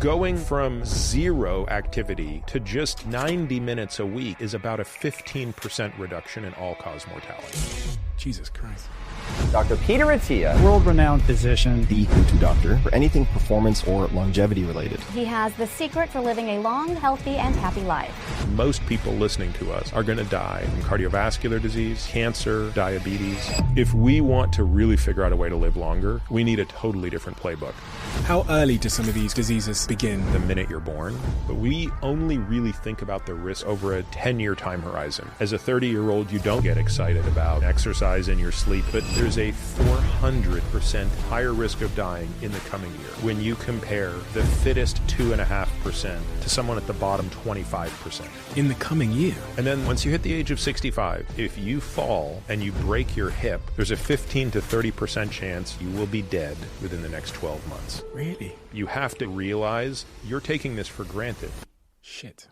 Going from zero activity to just 90 minutes a week is about a 15% reduction in all-cause mortality. Jesus Christ. Dr. Peter Attia, world-renowned physician, the go-to doctor for anything performance or longevity related. He has the secret for living a long, healthy, and happy life. Most people listening to us are going to die from cardiovascular disease, cancer, diabetes. If we want to really figure out a way to live longer, we need a totally different playbook. How early do some of these diseases begin? The minute you're born. But we only really think about the risk over a 10-year time horizon. As a 30-year-old, you don't get excited about exercise in your sleep, but there's a 400% higher risk of dying in the coming year when you compare the fittest 2.5% to someone at the bottom 25%. In the coming year? And then once you hit the age of 65, if you fall and you break your hip, there's a 15 to 30% chance you will be dead within the next 12 months. Really? You have to realize you're taking this for granted. Shit.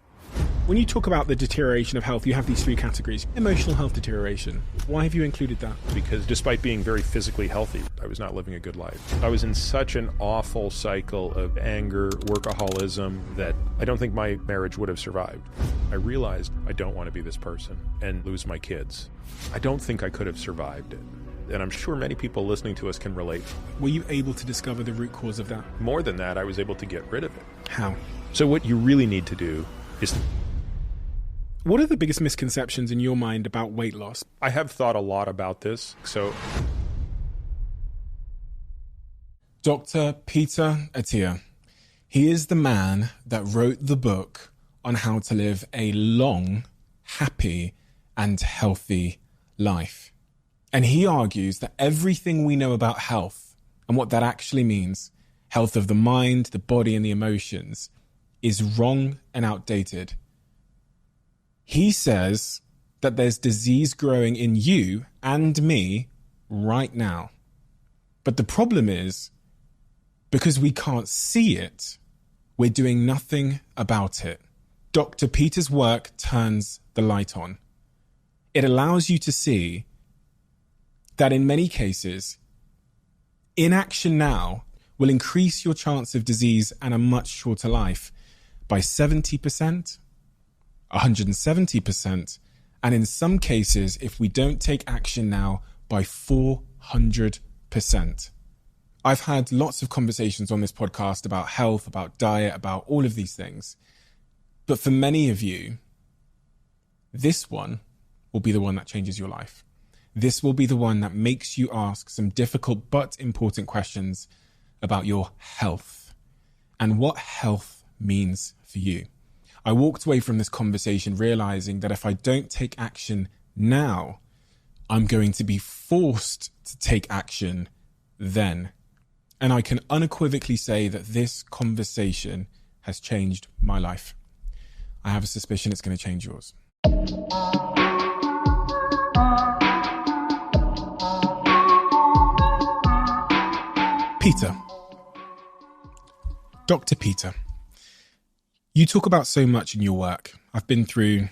When you talk about the deterioration of health, you have these three categories. Emotional health deterioration. Why have you included that? Because despite being very physically healthy, I was not living a good life. I was in such an awful cycle of anger, workaholism, that I don't think my marriage would have survived. I realized I don't want to be this person and lose my kids. I don't think I could have survived it. And I'm sure many people listening to us can relate. Were you able to discover the root cause of that? More than that, I was able to get rid of it. How? So what you really need to do is... What are the biggest misconceptions in your mind about weight loss? I have thought a lot about this, so... Dr. Peter Attia. He is the man that wrote the book on how to live a long, happy, and healthy life. And he argues that everything we know about health and what that actually means, health of the mind, the body, and the emotions, is wrong and outdated. He says that there's disease growing in you and me right now. But the problem is, because we can't see it, we're doing nothing about it. Dr. Peter's work turns the light on. It allows you to see that in many cases, inaction now will increase your chance of disease and a much shorter life by 70%, 170%, and in some cases, if we don't take action now, by 400%. I've had lots of conversations on this podcast about health, about diet, about all of these things. But for many of you, this one will be the one that changes your life. This will be the one that makes you ask some difficult but important questions about your health and what health means for you. I walked away from this conversation realizing that if I don't take action now, I'm going to be forced to take action then. And I can unequivocally say that this conversation has changed my life. I have a suspicion it's going to change yours. Peter. Dr. Peter. You talk about so much in your work. I've been through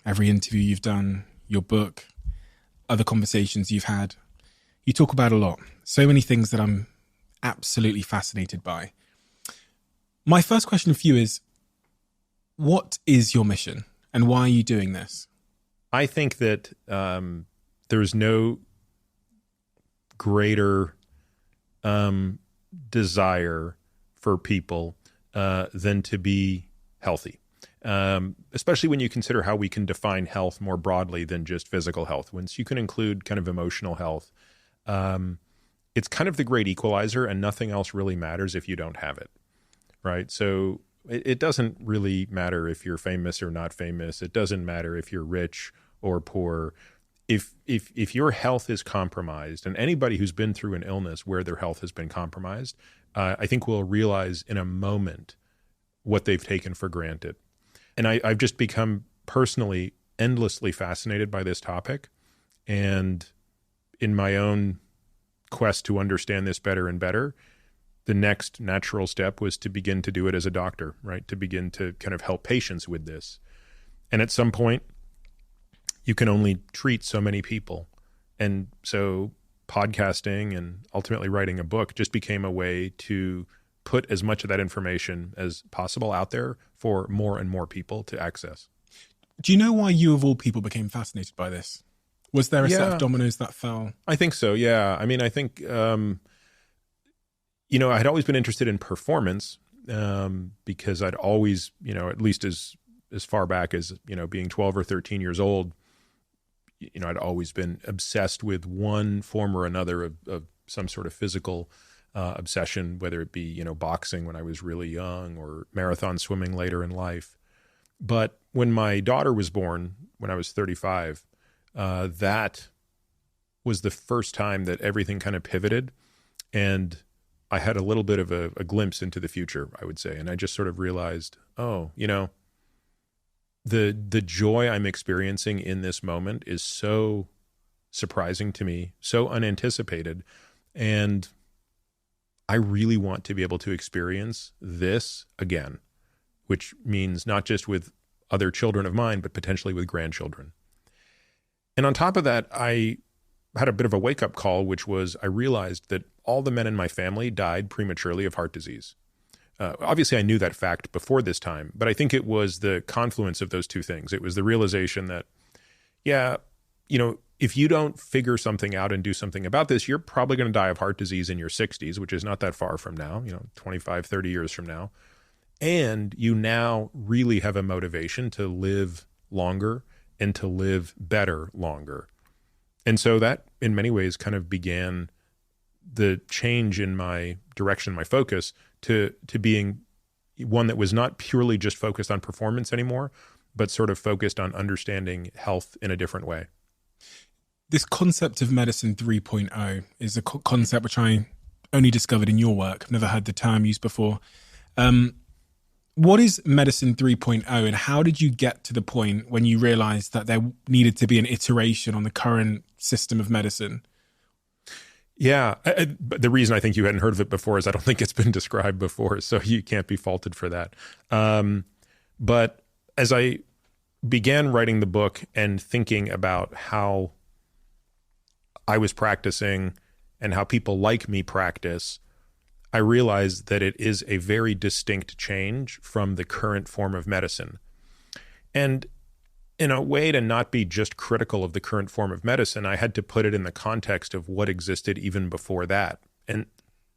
every interview you've done, your book, other conversations you've had. You talk about a lot. So many things that I'm absolutely fascinated by. My first question for you is, what is your mission and why are you doing this? I think that there's no greater desire for people than to be healthy, especially when you consider how we can define health more broadly than just physical health. Once you can include kind of emotional health, it's kind of the great equalizer, and nothing else really matters if you don't have it, right? So it doesn't really matter if you're famous or not famous. It doesn't matter if you're rich or poor. If your health is compromised, and anybody who's been through an illness where their health has been compromised, I think will realize in a moment what they've taken for granted. And I've just become personally endlessly fascinated by this topic. And in my own quest to understand this better and better, the next natural step was to begin to do it as a doctor, right? To begin to kind of help patients with this. And at some point, you can only treat so many people. And so podcasting and ultimately writing a book just became a way to put as much of that information as possible out there for more and more people to access. Do you know why you, of all people, became fascinated by this? Was there a set Yeah. of dominoes that fell? I think so, yeah. I mean, I think, I had always been interested in performance because I'd always, at least as far back as, being 12 or 13 years old, I'd always been obsessed with one form or another of some sort of physical obsession, whether it be, boxing when I was really young or marathon swimming later in life. But when my daughter was born, when I was 35, that was the first time that everything kind of pivoted, and I had a little bit of a glimpse into the future, I would say. And I just sort of realized, the joy I'm experiencing in this moment is so surprising to me, so unanticipated. And I really want to be able to experience this again, which means not just with other children of mine, but potentially with grandchildren. And on top of that, I had a bit of a wake-up call, which was I realized that all the men in my family died prematurely of heart disease. Obviously, I knew that fact before this time, but I think it was the confluence of those two things. It was the realization that, if you don't figure something out and do something about this, you're probably going to die of heart disease in your 60s, which is not that far from now, 25, 30 years from now. And you now really have a motivation to live longer and to live better longer. And so that, in many ways, kind of began the change in my direction, my focus, to being one that was not purely just focused on performance anymore, but sort of focused on understanding health in a different way. This concept of medicine 3.0 is a concept which I only discovered in your work. I've never heard the term used before. What is medicine 3.0, and how did you get to the point when you realized that there needed to be an iteration on the current system of medicine? Yeah, but the reason I think you hadn't heard of it before is I don't think it's been described before, so you can't be faulted for that. But as I began writing the book and thinking about how I was practicing and how people like me practice, I realized that it is a very distinct change from the current form of medicine. And in a way to not be just critical of the current form of medicine, I had to put it in the context of what existed even before that. And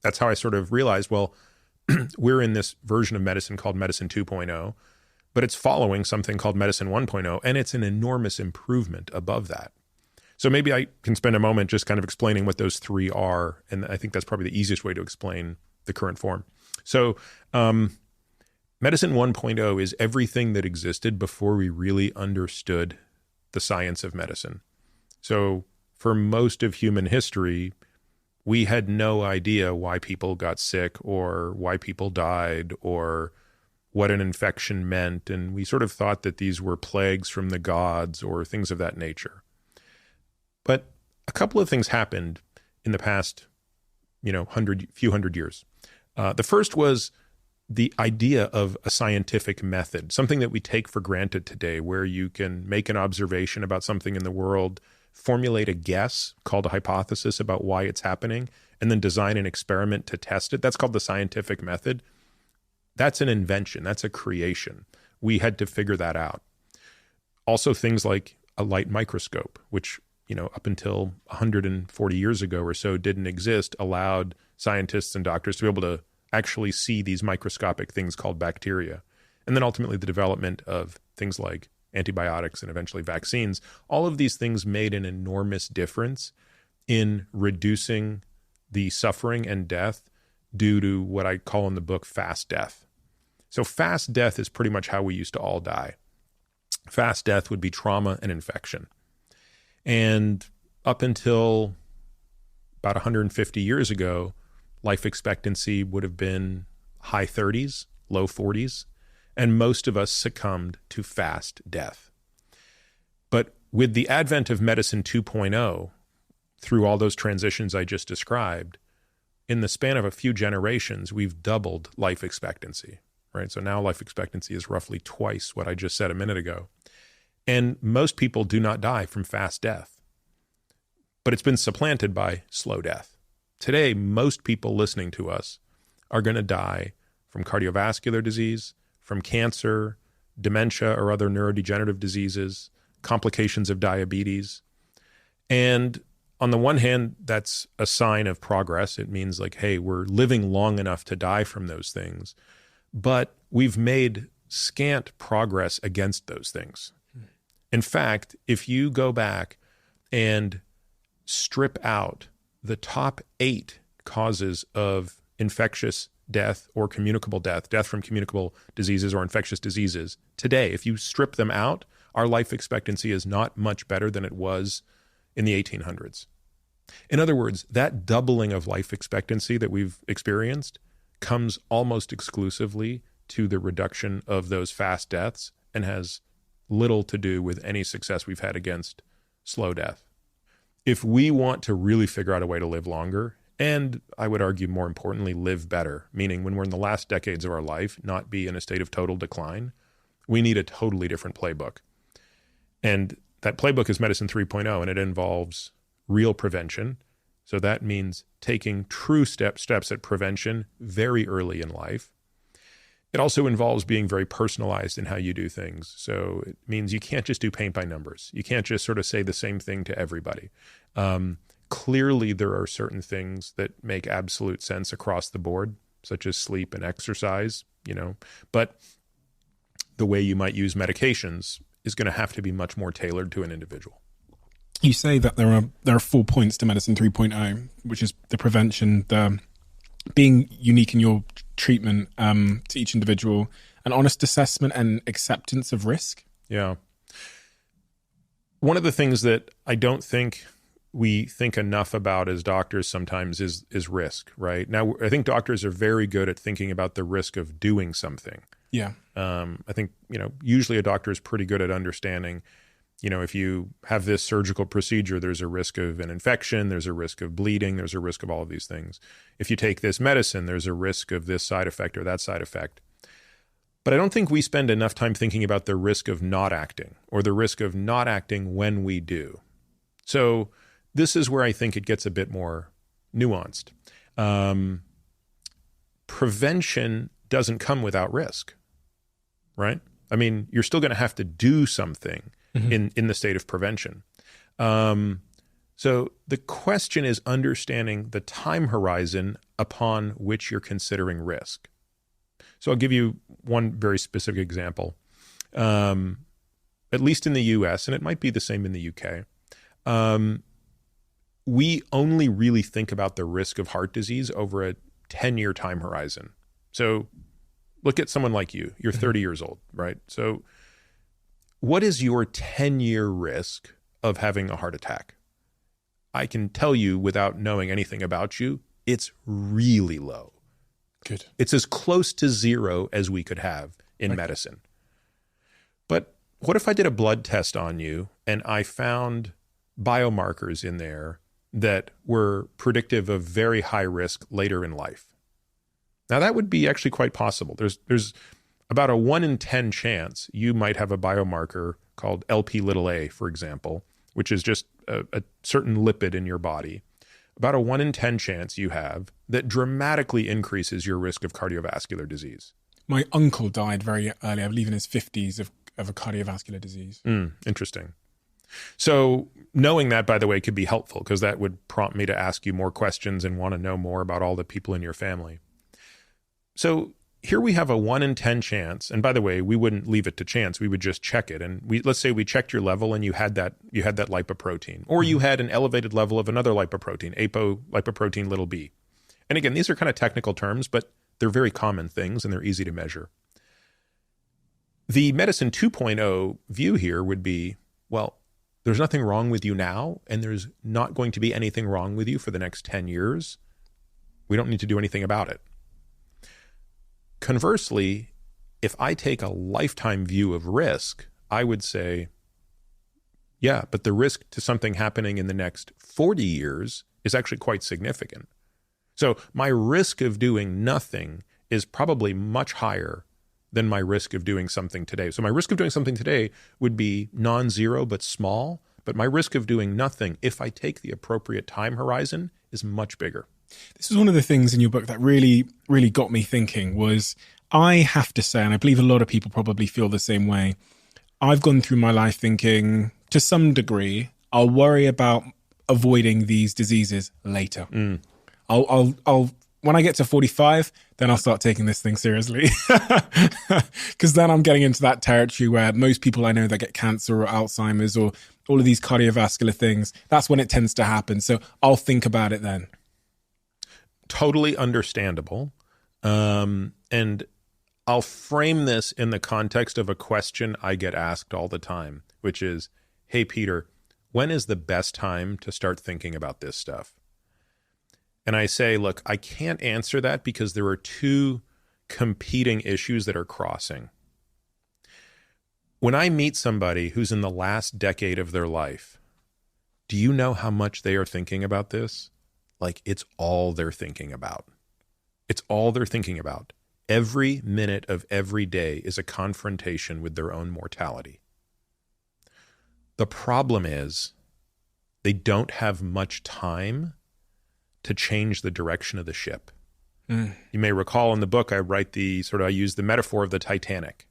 that's how I sort of realized, well, we're in this version of medicine called medicine 2.0, but it's following something called medicine 1.0, and it's an enormous improvement above that. So maybe I can spend a moment just kind of explaining what those three are, and I think that's probably the easiest way to explain the current form. So medicine 1.0 is everything that existed before we really understood the science of medicine. So for most of human history, we had no idea why people got sick or why people died or what an infection meant. And we sort of thought that these were plagues from the gods or things of that nature. But a couple of things happened in the past, few hundred years. The first was the idea of a scientific method, something that we take for granted today, where you can make an observation about something in the world, formulate a guess called a hypothesis about why it's happening, and then design an experiment to test it. That's called the scientific method. That's an invention. That's a creation. We had to figure that out. Also, things like a light microscope, which up until 140 years ago or so didn't exist, allowed scientists and doctors to be able to actually see these microscopic things called bacteria. And then ultimately the development of things like antibiotics and eventually vaccines. All of these things made an enormous difference in reducing the suffering and death due to what I call in the book fast death. So fast death is pretty much how we used to all die. Fast death would be trauma and infection. And up until about 150 years ago, life expectancy would have been high 30s, low 40s, and most of us succumbed to fast death. But with the advent of medicine 2.0, through all those transitions I just described, in the span of a few generations, we've doubled life expectancy, right? So now life expectancy is roughly twice what I just said a minute ago. And most people do not die from fast death, but it's been supplanted by slow death. Today, most people listening to us are going to die from cardiovascular disease, from cancer, dementia or other neurodegenerative diseases, complications of diabetes. And on the one hand, that's a sign of progress. It means like, hey, we're living long enough to die from those things. But we've made scant progress against those things. In fact, if you go back and strip out the top 8 causes of infectious death or communicable death, death from communicable diseases or infectious diseases, today, if you strip them out, our life expectancy is not much better than it was in the 1800s. In other words, that doubling of life expectancy that we've experienced comes almost exclusively to the reduction of those fast deaths and has little to do with any success we've had against slow death. If we want to really figure out a way to live longer, and I would argue more importantly, live better, meaning when we're in the last decades of our life, not be in a state of total decline, we need a totally different playbook. And that playbook is Medicine 3.0, and it involves real prevention. So that means taking true steps at prevention very early in life. It also involves being very personalized in how you do things. So it means you can't just do paint by numbers. You can't just sort of say the same thing to everybody. Clearly, there are certain things that make absolute sense across the board, such as sleep and exercise, but the way you might use medications is going to have to be much more tailored to an individual. You say that there are 4 points to Medicine 3.0, which is the prevention, the being unique in your treatment to each individual, an honest assessment and acceptance of risk. Yeah. One of the things that I don't think we think enough about as doctors sometimes is risk, right? Now, I think doctors are very good at thinking about the risk of doing something. Yeah. I think, usually a doctor is pretty good at understanding, if you have this surgical procedure, there's a risk of an infection, there's a risk of bleeding, there's a risk of all of these things. If you take this medicine, there's a risk of this side effect or that side effect. But I don't think we spend enough time thinking about the risk of not acting or the risk of not acting when we do. So this is where I think it gets a bit more nuanced. Prevention doesn't come without risk, right? I mean, you're still going to have to do something in the state of prevention. So the question is understanding the time horizon upon which you're considering risk. So I'll give you one very specific example. At least in the US, and it might be the same in the UK, we only really think about the risk of heart disease over a 10-year time horizon. So look at someone like you. You're 30 years old, right? So what is your 10-year risk of having a heart attack? I can tell you without knowing anything about you, it's really low. Good. It's as close to zero as we could have in medicine. But what if I did a blood test on you and I found biomarkers in there that were predictive of very high risk later in life? Now that would be actually quite possible. There's about a 1 in 10 chance you might have a biomarker called Lp(a), for example, which is just a certain lipid in your body. About a 1 in 10 chance you have that dramatically increases your risk of cardiovascular disease. My uncle died very early, I believe in his 50s, of a cardiovascular disease. Interesting. So knowing that, by the way, could be helpful because that would prompt me to ask you more questions and want to know more about all the people in your family. So here we have a 1 in 10 chance. And by the way, we wouldn't leave it to chance. We would just check it. And let's say we checked your level and you had that lipoprotein, or you had an elevated level of another lipoprotein, apolipoprotein little b. And again, these are kind of technical terms, but they're very common things and they're easy to measure. The Medicine 2.0 view here would be, well, there's nothing wrong with you now, and there's not going to be anything wrong with you for the next 10 years. We don't need to do anything about it. Conversely, if I take a lifetime view of risk, I would say, yeah, but the risk to something happening in the next 40 years is actually quite significant. So my risk of doing nothing is probably much higher than my risk of doing something today. So my risk of doing something today would be non-zero but small, but my risk of doing nothing, if I take the appropriate time horizon, is much bigger. This was one of the things in your book that really, really got me thinking was, I have to say, and I believe a lot of people probably feel the same way, I've gone through my life thinking, to some degree, I'll worry about avoiding these diseases later. I'll when I get to 45, then I'll start taking this thing seriously. Because then I'm getting into that territory where most people I know that get cancer or Alzheimer's or all of these cardiovascular things, that's when it tends to happen. So I'll think about it then. Totally understandable. And I'll frame this in the context of a question I get asked all the time, which is, hey, Peter, when is the best time to start thinking about this stuff? And I say, look, I can't answer that because there are two competing issues that are crossing. When I meet somebody who's in the last decade of their life, do you know how much they are thinking about this? Like, it's all they're thinking about. It's all they're thinking about. Every minute of every day is a confrontation with their own mortality. The problem is they don't have much time to change the direction of the ship. You may recall in the book, I use the metaphor of the Titanic,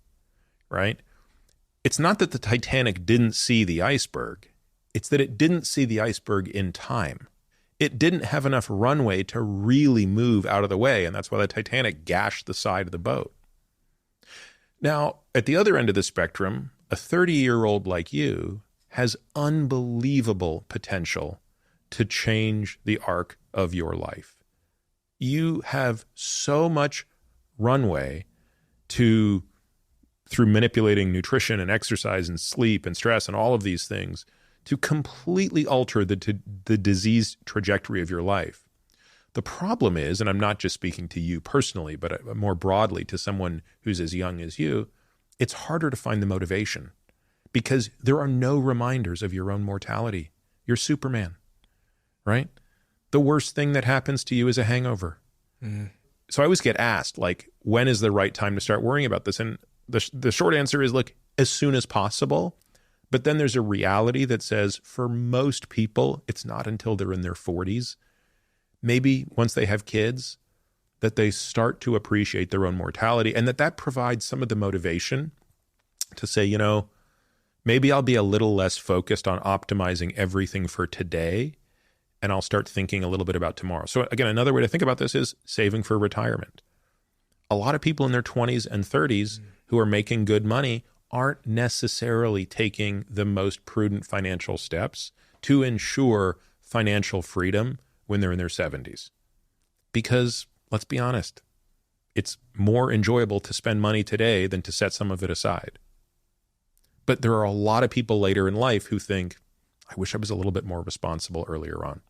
right? It's not that the Titanic didn't see the iceberg. It's that it didn't see the iceberg in time. It didn't have enough runway to really move out of the way, and that's why the Titanic gashed the side of the boat. Now, at the other end of the spectrum, a 30-year-old like you has unbelievable potential to change the arc of your life. You have so much runway through manipulating nutrition and exercise and sleep and stress and all of these things, to completely alter the disease trajectory of your life. The problem is, and I'm not just speaking to you personally, but more broadly to someone who's as young as you, it's harder to find the motivation because there are no reminders of your own mortality. You're Superman, right? The worst thing that happens to you is a hangover. So I always get asked, like, when is the right time to start worrying about this? And the short answer is, look, as soon as possible. But then there's a reality that says for most people, it's not until they're in their 40s, maybe once they have kids, that they start to appreciate their own mortality, and that provides some of the motivation to say, you know, maybe I'll be a little less focused on optimizing everything for today, and I'll start thinking a little bit about tomorrow. So again, another way to think about this is saving for retirement. A lot of people in their 20s and 30s who are making good money aren't necessarily taking the most prudent financial steps to ensure financial freedom when they're in their 70s. Because, let's be honest, it's more enjoyable to spend money today than to set some of it aside. But there are a lot of people later in life who think, I wish I was a little bit more responsible earlier on.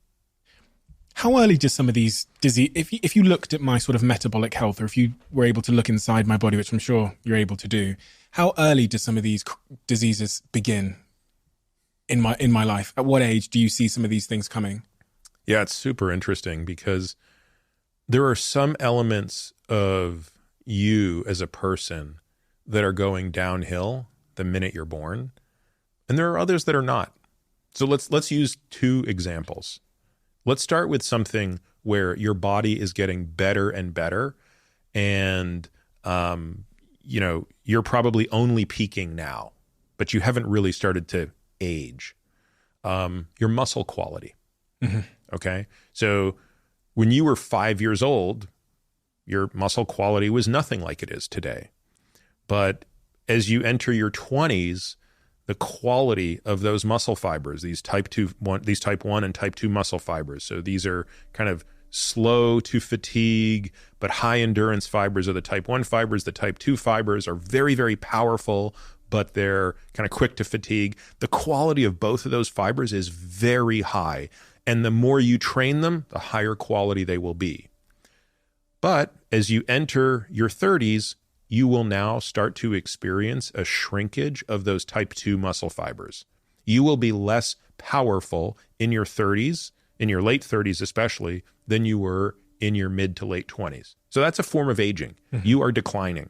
How early do some of these disease, if you looked at my sort of metabolic health, or if you were able to look inside my body, which I'm sure you're able to do, how early do some of these diseases begin in my life? At what age do you see some of these things coming? Yeah, it's super interesting because there are some elements of you as a person that are going downhill the minute you're born, and there are others that are not. So let's use two examples. Let's start with something where your body is getting better and better, and you're probably only peaking now, but you haven't really started to age. Your muscle quality. Mm-hmm. Okay, so when you were 5 years old, your muscle quality was nothing like it is today. But as you enter your 20s, the quality of those muscle fibers, these type 1 and type 2 muscle fibers. So these are kind of slow to fatigue, but high endurance fibers are the type 1 fibers. The type 2 fibers are very, very powerful, but they're kind of quick to fatigue. The quality of both of those fibers is very high. And the more you train them, the higher quality they will be. But as you enter your 30s, you will now start to experience a shrinkage of those type 2 muscle fibers. You will be less powerful in your 30s, in your late 30s especially, than you were in your mid to late 20s. So that's a form of aging. Mm-hmm. You are declining.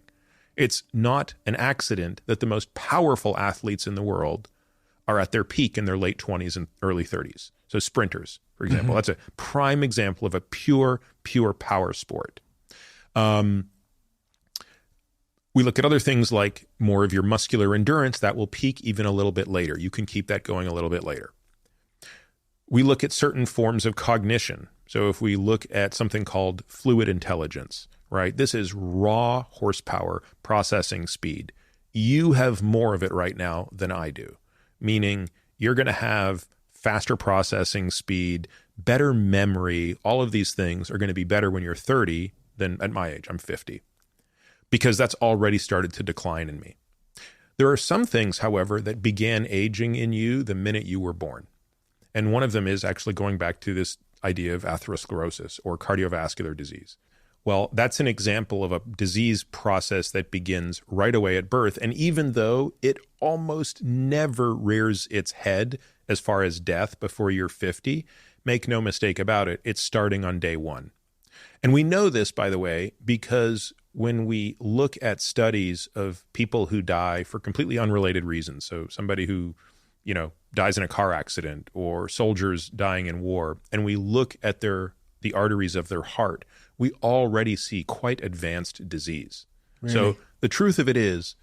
It's not an accident that the most powerful athletes in the world are at their peak in their late 20s and early 30s. So sprinters, for example, that's a prime example of a pure power sport. We look at other things like more of your muscular endurance that will peak even a little bit later. You can keep that going a little bit later. We look at certain forms of cognition. So if we look at something called fluid intelligence, right? This is raw horsepower processing speed. You have more of it right now than I do, meaning you're going to have faster processing speed, better memory. All of these things are going to be better when you're 30 than at my age. I'm 50, because that's already started to decline in me. There are some things, however, that began aging in you the minute you were born. And one of them is actually going back to this idea of atherosclerosis or cardiovascular disease. Well, that's an example of a disease process that begins right away at birth. And even though it almost never rears its head as far as death before you're 50, make no mistake about it, it's starting on day one. And we know this, by the way, because when we look at studies of people who die for completely unrelated reasons, so somebody who, dies in a car accident, or soldiers dying in war, and we look at the arteries of their heart, we already see quite advanced disease. Really? So the truth of it is,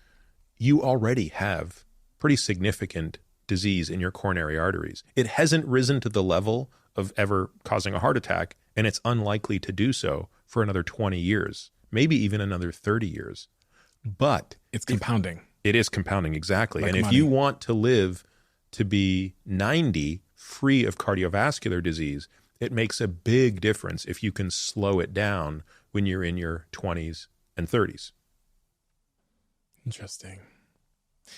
you already have pretty significant disease in your coronary arteries. It hasn't risen to the level of ever causing a heart attack, and it's unlikely to do so for another 20 years, maybe even another 30 years. But it's compounding. It is compounding, exactly. Like and money. If you want to live to be 90 free of cardiovascular disease, it makes a big difference if you can slow it down when you're in your 20s and 30s. Interesting.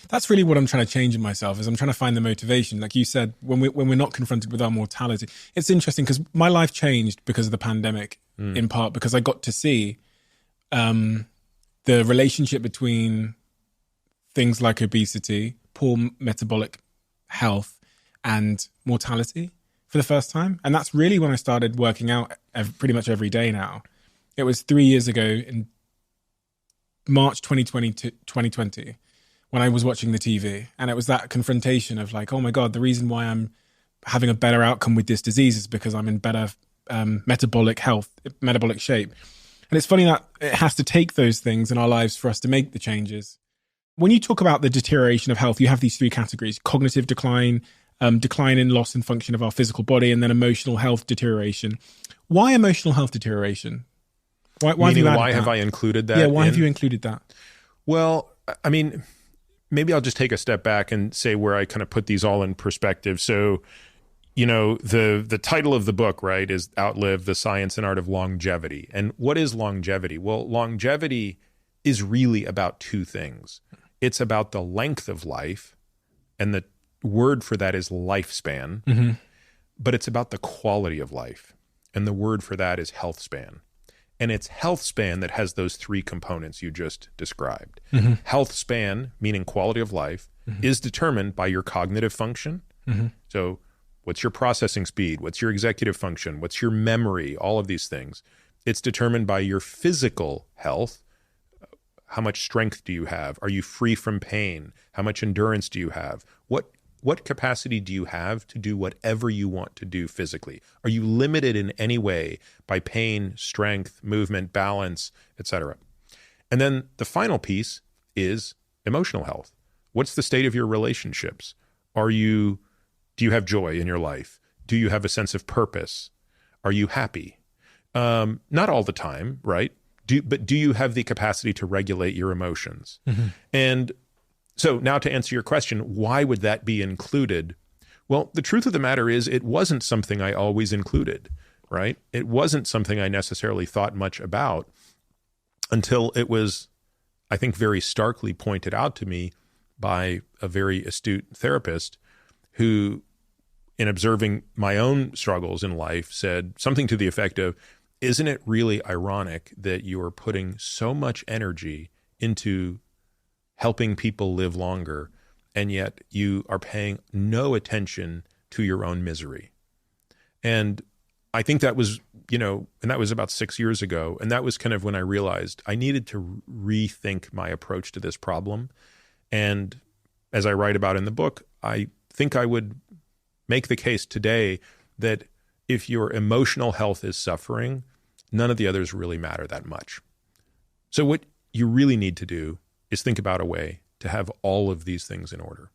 That's really what I'm trying to change in myself, is I'm trying to find the motivation. Like you said, when we're not confronted with our mortality, it's interesting because my life changed because of the pandemic, in part because I got to see the relationship between things like obesity, poor metabolic health, and mortality for the first time. And that's really when I started working out pretty much every day now. It was 3 years ago in March 2020 when I was watching the TV. And it was that confrontation of like, oh my God, the reason why I'm having a better outcome with this disease is because I'm in better metabolic shape. And it's funny that it has to take those things in our lives for us to make the changes. When you talk about the deterioration of health, you have these three categories: cognitive decline, decline in loss and function of our physical body, and then emotional health deterioration. Why emotional health deterioration? Why have I included that? Yeah, why have you included that? Well, I mean, maybe I'll just take a step back and say where I kind of put these all in perspective. So, the title of the book, right, is Outlive: The Science and Art of Longevity. And what is longevity? Well, longevity is really about two things. It's about the length of life, and the word for that is lifespan, but it's about the quality of life, and the word for that is health span. And it's health span that has those three components you just described. Health span, meaning quality of life, is determined by your cognitive function. So what's your processing speed? What's your executive function? What's your memory? All of these things. It's determined by your physical health. How much strength do you have? Are you free from pain? How much endurance do you have? What capacity do you have to do whatever you want to do physically? Are you limited in any way by pain, strength, movement, balance, etc.? And then the final piece is emotional health. What's the state of your relationships? Do you have joy in your life? Do you have a sense of purpose? Are you happy? Not all the time, right? But do you have the capacity to regulate your emotions? And so now to answer your question, why would that be included? Well, the truth of the matter is it wasn't something I always included, right? It wasn't something I necessarily thought much about until it was, I think, very starkly pointed out to me by a very astute therapist who, in observing my own struggles in life, said something to the effect of, isn't it really ironic that you are putting so much energy into helping people live longer, and yet you are paying no attention to your own misery? And I think that was, and that was about 6 years ago. And that was kind of when I realized I needed to rethink my approach to this problem. And as I write about in the book, I think I would make the case today that if your emotional health is suffering, none of the others really matter that much. So what you really need to do is think about a way to have all of these things in order.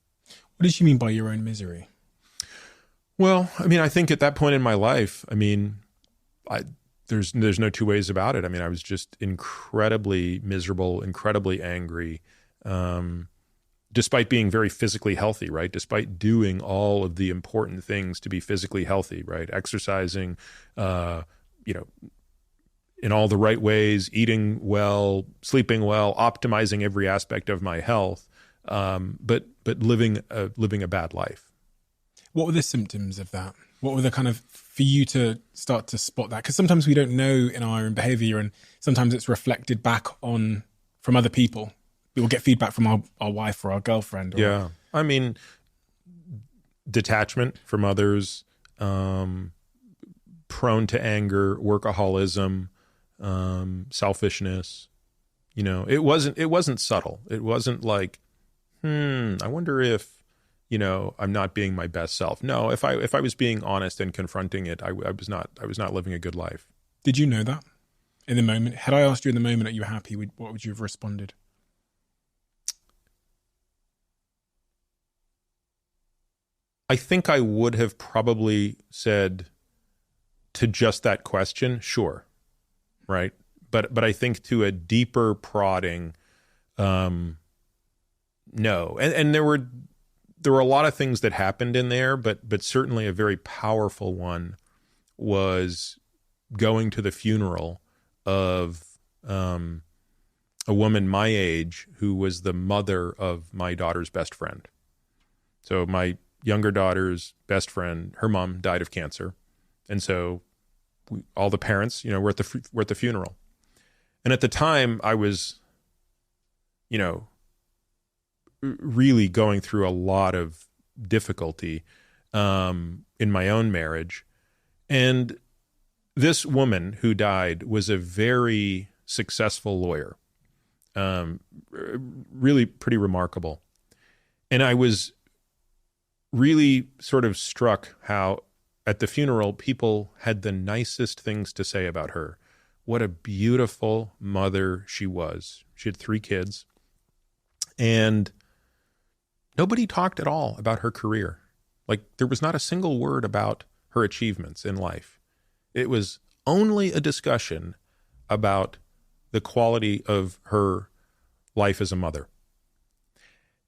What did you mean by your own misery? Well, I mean, I think at that point in my life, I mean, there's no two ways about it. I mean, I was just incredibly miserable, incredibly angry, despite being very physically healthy, right? Despite doing all of the important things to be physically healthy, right? Exercising, in all the right ways, eating well, sleeping well, optimizing every aspect of my health, but living a bad life. What were the symptoms of that? What were the kind of, for you to start to spot that? Because sometimes we don't know in our own behavior, and sometimes it's reflected back on from other people. We will get feedback from our wife or our girlfriend. Yeah. I mean, detachment from others, prone to anger, workaholism, selfishness. It wasn't subtle. It wasn't like, I wonder if, I'm not being my best self. No, if I was being honest and confronting it, I was not living a good life. Did you know that in the moment? Had I asked you in the moment, are you happy? What would you have responded? I think I would have probably said to just that question, sure, right? But I think to a deeper prodding, no. And there were a lot of things that happened in there, but certainly a very powerful one was going to the funeral of a woman my age who was the mother of my daughter's best friend. So my younger daughter's best friend, her mom died of cancer. And so all the parents, were at the funeral. And at the time I was, really going through a lot of difficulty in my own marriage. And this woman who died was a very successful lawyer, really pretty remarkable. And I was really sort of struck how at the funeral, people had the nicest things to say about her. What a beautiful mother she was. She had 3 kids. And nobody talked at all about her career. Like, there was not a single word about her achievements in life. It was only a discussion about the quality of her life as a mother.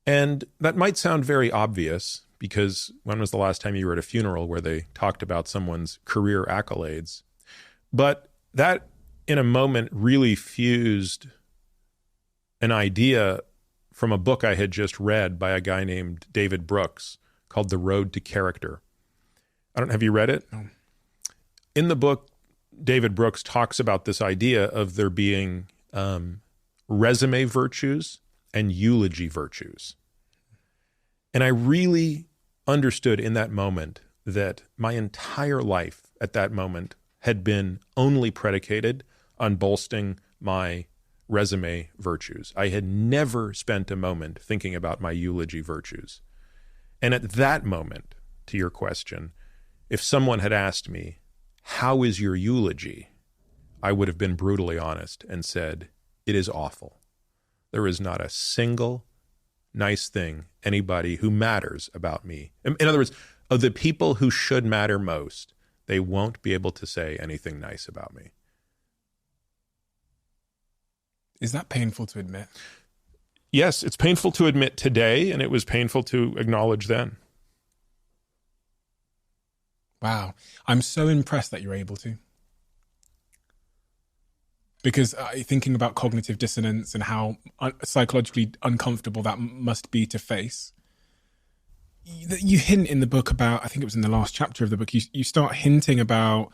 And that might sound very obvious, because when was the last time you were at a funeral where they talked about someone's career accolades? But that, in a moment, really fused an idea from a book I had just read by a guy named David Brooks called The Road to Character. Have you read it? No. In the book, David Brooks talks about this idea of there being resume virtues and eulogy virtues. And I really understood in that moment that my entire life at that moment had been only predicated on bolstering my resume virtues. I had never spent a moment thinking about my eulogy virtues. And at that moment, to your question, if someone had asked me, how is your eulogy? I would have been brutally honest and said, it is awful. There is not a single nice thing anybody who matters about me. In other words, of the people who should matter most, they won't be able to say anything nice about me. Is that painful to admit? Yes, it's painful to admit today, and it was painful to acknowledge then. Wow. I'm so impressed that you're able to. Because thinking about cognitive dissonance and how psychologically uncomfortable that must be to face. You hint in the book about, I think it was in the last chapter of the book, you start hinting about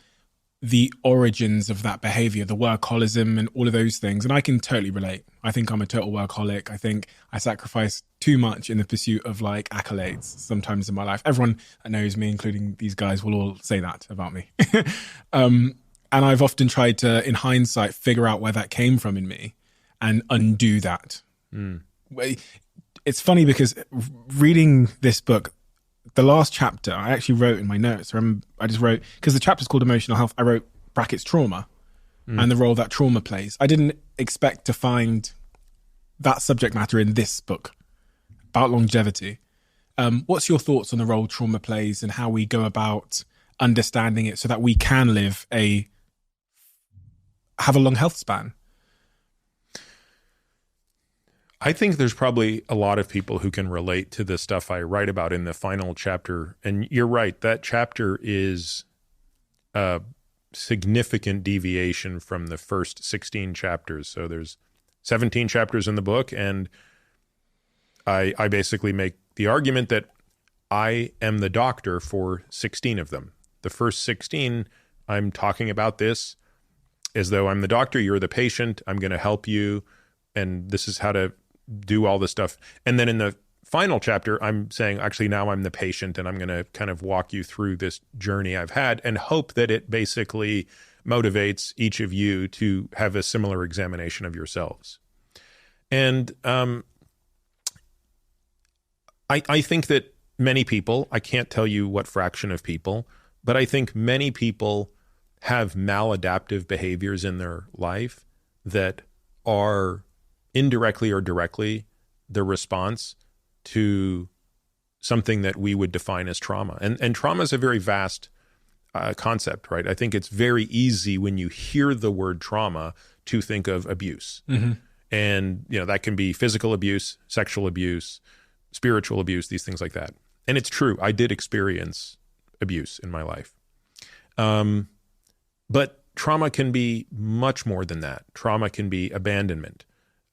the origins of that behavior, the workaholism and all of those things. And I can totally relate. I think I'm a total workaholic. I think I sacrifice too much in the pursuit of accolades sometimes in my life. Everyone that knows me, including these guys, will all say that about me. And I've often tried to, in hindsight, figure out where that came from in me and undo that. It's funny because reading this book, the last chapter, I actually wrote in my notes. I just wrote, because the chapter's called Emotional Health, I wrote brackets trauma and the role that trauma plays. I didn't expect to find that subject matter in this book about longevity. What's your thoughts on the role trauma plays and how we go about understanding it so that we can have a long health span? I think there's probably a lot of people who can relate to the stuff I write about in the final chapter. And you're right, that chapter is a significant deviation from the first 16 chapters. So there's 17 chapters in the book, and I basically make the argument that I am the doctor for 16 of them. The first 16, I'm talking about this as though I'm the doctor, you're the patient, I'm going to help you, and this is how to do all this stuff. And then in the final chapter, I'm saying, actually, now I'm the patient, and I'm going to kind of walk you through this journey I've had and hope that it basically motivates each of you to have a similar examination of yourselves. And I think that many people, I can't tell you what fraction of people, but I think many people have maladaptive behaviors in their life that are indirectly or directly the response to something that we would define as trauma. And trauma is a very vast concept, right? I think it's very easy when you hear the word trauma to think of abuse. Mm-hmm. And, that can be physical abuse, sexual abuse, spiritual abuse, these things like that. And it's true. I did experience abuse in my life. But trauma can be much more than that. Trauma can be abandonment,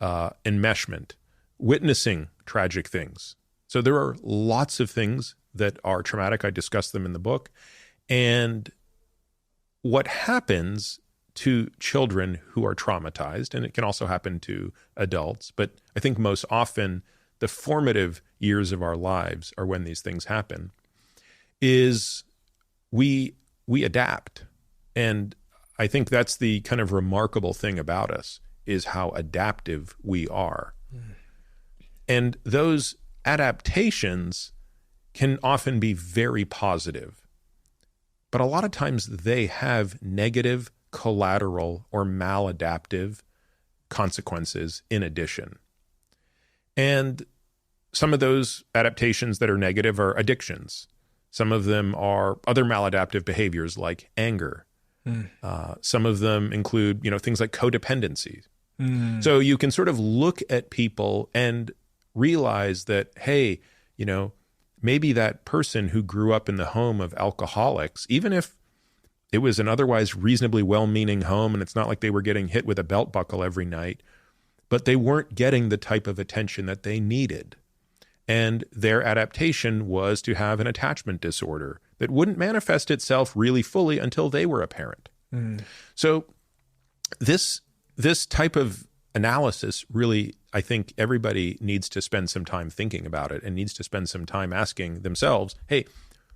enmeshment, witnessing tragic things. So there are lots of things that are traumatic. I discuss them in the book. And what happens to children who are traumatized, and it can also happen to adults, but I think most often the formative years of our lives are when these things happen, is we adapt. And I think that's the kind of remarkable thing about us, is how adaptive we are. And those adaptations can often be very positive, but a lot of times they have negative, collateral, or maladaptive consequences in addition. And some of those adaptations that are negative are addictions. Some of them are other maladaptive behaviors like anger. Some of them include, things like codependency. So you can sort of look at people and realize that, hey, maybe that person who grew up in the home of alcoholics, even if it was an otherwise reasonably well-meaning home and it's not like they were getting hit with a belt buckle every night, but they weren't getting the type of attention that they needed. And their adaptation was to have an attachment disorder that wouldn't manifest itself really fully until they were a parent. So this type of analysis really, I think everybody needs to spend some time thinking about it and needs to spend some time asking themselves, hey,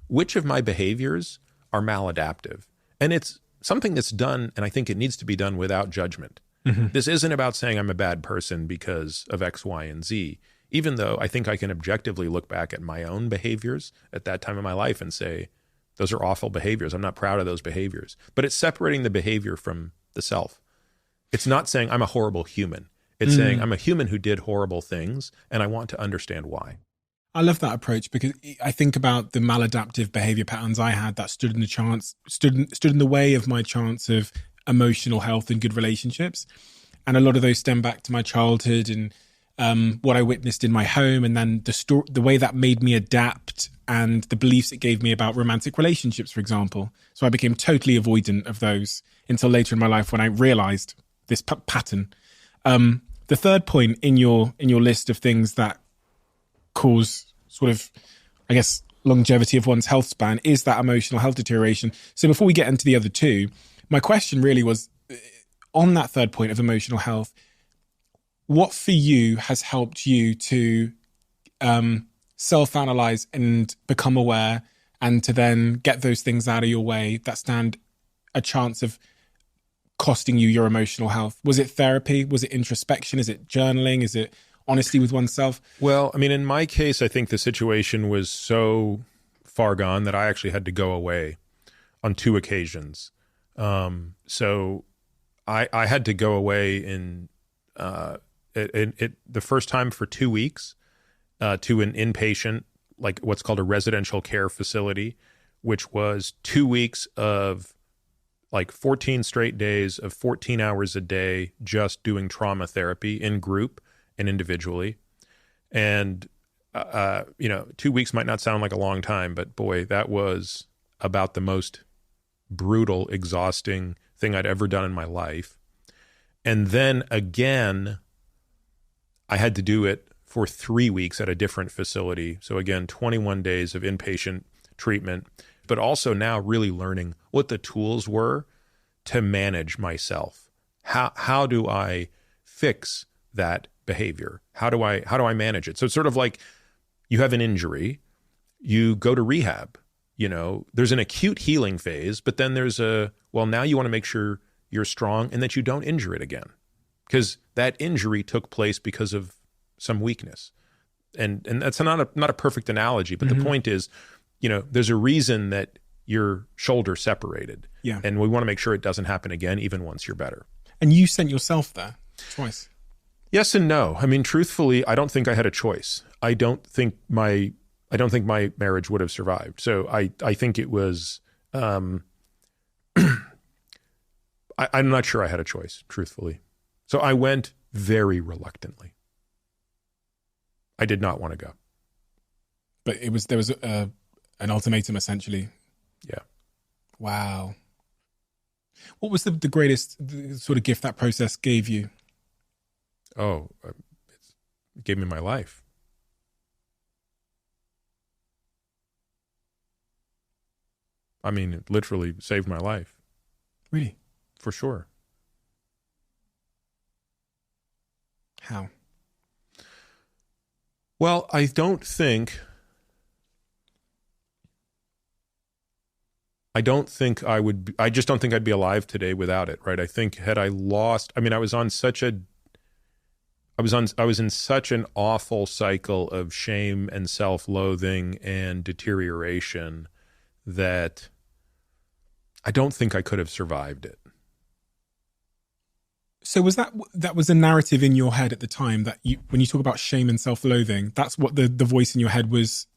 which of my behaviors are maladaptive? And it's something that's done, and I think it needs to be done without judgment. Mm-hmm. This isn't about saying I'm a bad person because of X, Y, and Z, even though I think I can objectively look back at my own behaviors at that time of my life and say, those are awful behaviors. I'm not proud of those behaviors. But it's separating the behavior from the self. It's not saying I'm a horrible human. It's saying I'm a human who did horrible things, and I want to understand why. I love that approach because I think about the maladaptive behavior patterns I had that stood in the way of my chance of emotional health and good relationships. And a lot of those stem back to my childhood and what I witnessed in my home, and then the way that made me adapt and the beliefs it gave me about romantic relationships, for example. So I became totally avoidant of those until later in my life when I realized this pattern. The third point in your list of things that cause sort of, I guess, longevity of one's health span is that emotional health deterioration. So before we get into the other two, my question really was on that third point of emotional health, what for you has helped you to self-analyze and become aware and to then get those things out of your way that stand a chance of costing you your emotional health? Was it therapy? Was it introspection? Is it journaling? Is it honesty with oneself? Well, I mean, in my case, I think the situation was so far gone that I actually had to go away on 2 occasions. So I had to go away the first time for 2 weeks to an inpatient, like what's called a residential care facility, which was 2 weeks of like 14 straight days of 14 hours a day, just doing trauma therapy in group and individually. And, 2 weeks might not sound like a long time, but boy, that was about the most brutal, exhausting thing I'd ever done in my life. And then again, I had to do it for 3 weeks at a different facility. So again, 21 days of inpatient treatment, but also now really learning what the tools were to manage myself. How do I fix that behavior? How do I manage it? So it's sort of like you have an injury, you go to rehab, there's an acute healing phase, but then there's now you want to make sure you're strong and that you don't injure it again, because that injury took place because of some weakness. And that's not a perfect analogy, but the point is, there's a reason that your shoulder separated. Yeah. And we want to make sure it doesn't happen again, even once you're better. And you sent yourself there twice. Yes and no. I mean, truthfully, I don't think I had a choice. I don't think my marriage would have survived. So I think it was, I'm not sure I had a choice, truthfully. So I went very reluctantly. I did not want to go. But there was an ultimatum, essentially. Yeah. Wow. What was the greatest sort of gift that process gave you? Oh, it gave me my life. I mean, it literally saved my life. Really? For sure. How? Well, I just don't think I'd be alive today without it, right? I think had I lost, I mean, I was in such an awful cycle of shame and self-loathing and deterioration that I don't think I could have survived it. So was that was a narrative in your head at the time that when you talk about shame and self-loathing, that's what the voice in your head was?